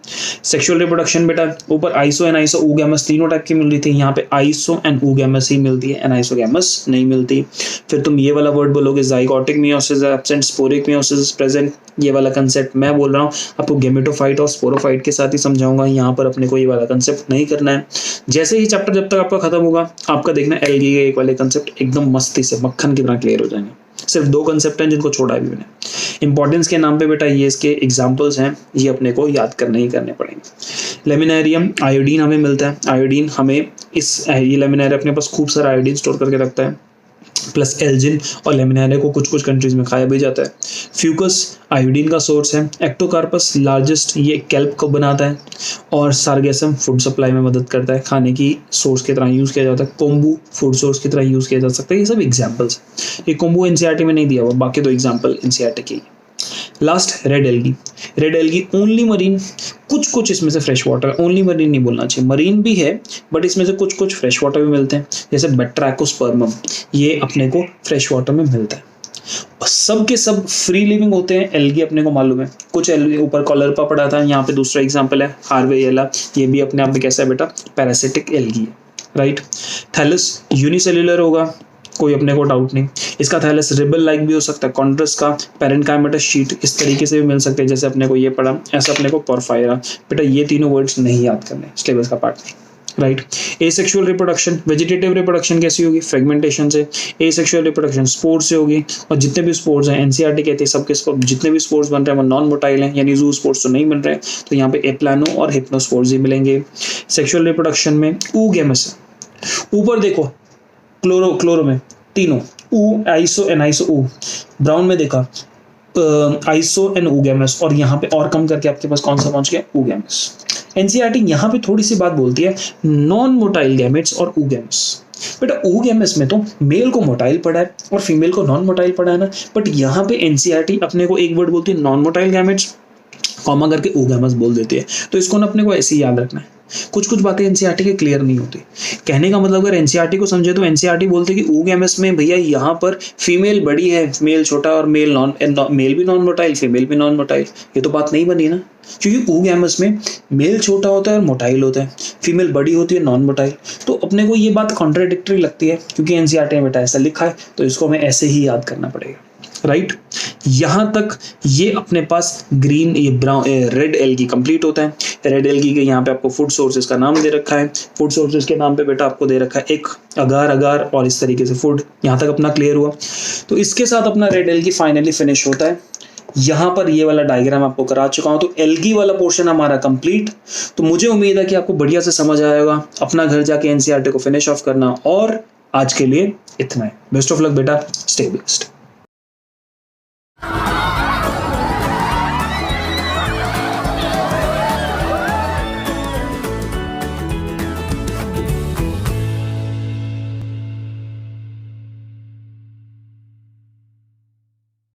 सेक्सुअल रिप्रोडक्शन बेटा ऊपर आइसो एंड आइसो ऊगैमस तीनों टाइप की मिल रही थी, यहाँ पे आइसो एंड ऊगैमस ही मिलती है, एनाइसोगैमस नहीं मिलती। फिर तुम ये वाला वर्ड बोलोगे ज़ाइगोटिक meiosis absent, sporic meiosis present. ये वाला कंसेप्ट मैं बोल रहा हूँ आपको गेमेटोफाइट और स्पोरोफाइट के साथ ही समझाऊंगा, यहाँ पर अपने को ये वाला कंसेप्ट नहीं करना है। जैसे ही चैप्टर जब तक आपका खत्म होगा आपका देखना एल्गी के एक वाले कंसेप्ट एकदम मस्ती से मक्खन की तरह क्लियर हो जाएंगे। सिर्फ 2 कंसेप्ट हैं जिनको छोड़ा भी मैंने। इंपॉर्टेंस के नाम पे बेटा ये इसके एग्जांपल्स हैं, ये अपने को याद करने ही करने पड़ेंगे। लेमिनेरियम आयोडीन हमें मिलता है, आयोडीन हमें ये लेमिनेरिया अपने पास खूब सारा आयोडीन स्टोर करके रखता है, प्लस एल्जिन और लेमिनेरिया को कुछ कंट्रीज में खाया भी जाता है। फ्यूकस आयोडीन का सोर्स है। एक्टोकार्पस लार्जेस्ट ये कैल्प को बनाता है, और सार्गैसम फूड सप्लाई में मदद करता है, खाने की सोर्स की तरह यूज़ किया जाता है। कोम्बू फूड सोर्स की तरह यूज़ किया जा सकता है। ये सब एग्जाम्पल्स। ये कोम्बू एनसीईआरटी में नहीं दिया हुआ, बाकी तो एग्जाम्पल एनसीईआरटी के। Last red algae only marine, कुछ इसमें से फ्रेश वाटर, ओनली मरीन नहीं बोलना चाहिए, मरीन भी है बट इसमें से कुछ फ्रेश वाटर भी मिलते हैं, जैसे बैट्रैकोस्पर्मम ये अपने को फ्रेश वाटर में मिलता है। सब के सब फ्री लिविंग होते हैं एल्गी, अपने को मालूम है। कुछ एल्गी ऊपर कॉलरपा पड़ा था, यहाँ पे दूसरा एग्जांपल है हार्वेयेला, ये भी अपने आप में कैसा है बेटा? पैरासिटिक एल्गी है, राइट। थैलस यूनिसेल्युलर होगा, कोई अपने को डाउट नहीं। इसका थैलस रिबल लाइक भी हो सकता है। कॉन्ड्रस का पैरेन्काइमेटस शीट इस तरीके से भी मिल सकते हैं, जैसे अपने को ये पढ़ा, ऐसा अपने को पोरफायरा। बेटा ये तीनों वर्ड्स नहीं याद करने, सिलेबस का पार्ट नहीं, right. Asexual reproduction, vegetative reproduction कैसी होगी? फ्रेगमेंटेशन से। एसेक्सुअल रिप्रोडक्शन स्पोर्स से होगी, और जितने भी स्पोर्स हैं एनसीईआरटी कहते हैं सबके जितने भी स्पोर्स बन रहे हैं वो नॉन मोटाइल हैं, यानी जू स्पोर्स तो नहीं बन रहे हैं, तो यहाँ पे एप्लानो और हिप्नोस्पोर्स ही मिलेंगे। सेक्सुअल रिप्रोडक्शन में ऊगैमस, ऊपर देखो क्लोरो में तीनों ऊ, आइसो एनाइसो ऊ। ब्राउन में देखा आइसो एंड ओगेमस, और यहाँ पे और कम करके आपके पास कौन सा पहुंच गया, ओगेमस। एनसीईआरटी यहाँ पे थोड़ी सी बात बोलती है नॉन मोटाइल गैमेट्स और ओगेमस। बेटा ओगेमस में तो मेल को मोटाइल पढ़ा है और फीमेल को नॉन मोटाइल पढ़ा है ना, बट यहाँ पे एनसीईआरटी अपने को एक वर्ड बोलती है नॉन मोटाइल गैमेट्स, कॉमा करके ओगेमस बोल देती है। तो इसको ना अपने को ऐसे ही याद रखना है। कुछ कुछ बातें एनसीईआरटी के क्लियर नहीं होती। कहने का मतलब अगर एनसीईआरटी को समझे तो एनसीईआरटी बोलते हैं कि ओगेमस में भैया यहाँ पर फीमेल बड़ी है, मेल छोटा, और मेल भी नॉन मोटाइल, फीमेल भी नॉन मोटाइल। ये तो बात नहीं बनी ना, क्योंकि ओगेमस में मेल छोटा होता है और मोटाइल होता है, फीमेल बड़ी होती है नॉन मोटाइल। तो अपने को ये बात कॉन्ट्राडिक्टरी लगती है, क्योंकि एनसीईआरटी में बेटा ऐसा लिखा है, तो इसको हमें ऐसे ही याद करना पड़ेगा, राइट। यहां तक ये अपने पास ग्रीन, ये ब्राउन, रेड एल्गी कंप्लीट होता है। रेड एल्गी के यहाँ पे आपको फूड सोर्सेज का नाम दे रखा है। फूड सोर्सेज के नाम पे बेटा आपको दे रखा है एक अगार अगार और इस तरीके से फूड। यहाँ तक अपना क्लियर हुआ। तो इसके साथ अपना रेड एल्गी फाइनली फिनिश होता है। यहाँ पर ये वाला डायग्राम आपको करा चुका हूं, तो एल्गी वाला पोर्शन हमारा कंप्लीट। तो मुझे उम्मीद है कि आपको बढ़िया से समझ आएगा। अपना घर जाके एनसीईआरटी को फिनिश ऑफ करना, और आज के लिए इतना है। बेस्ट ऑफ लक बेटा, स्टे बेस्ट।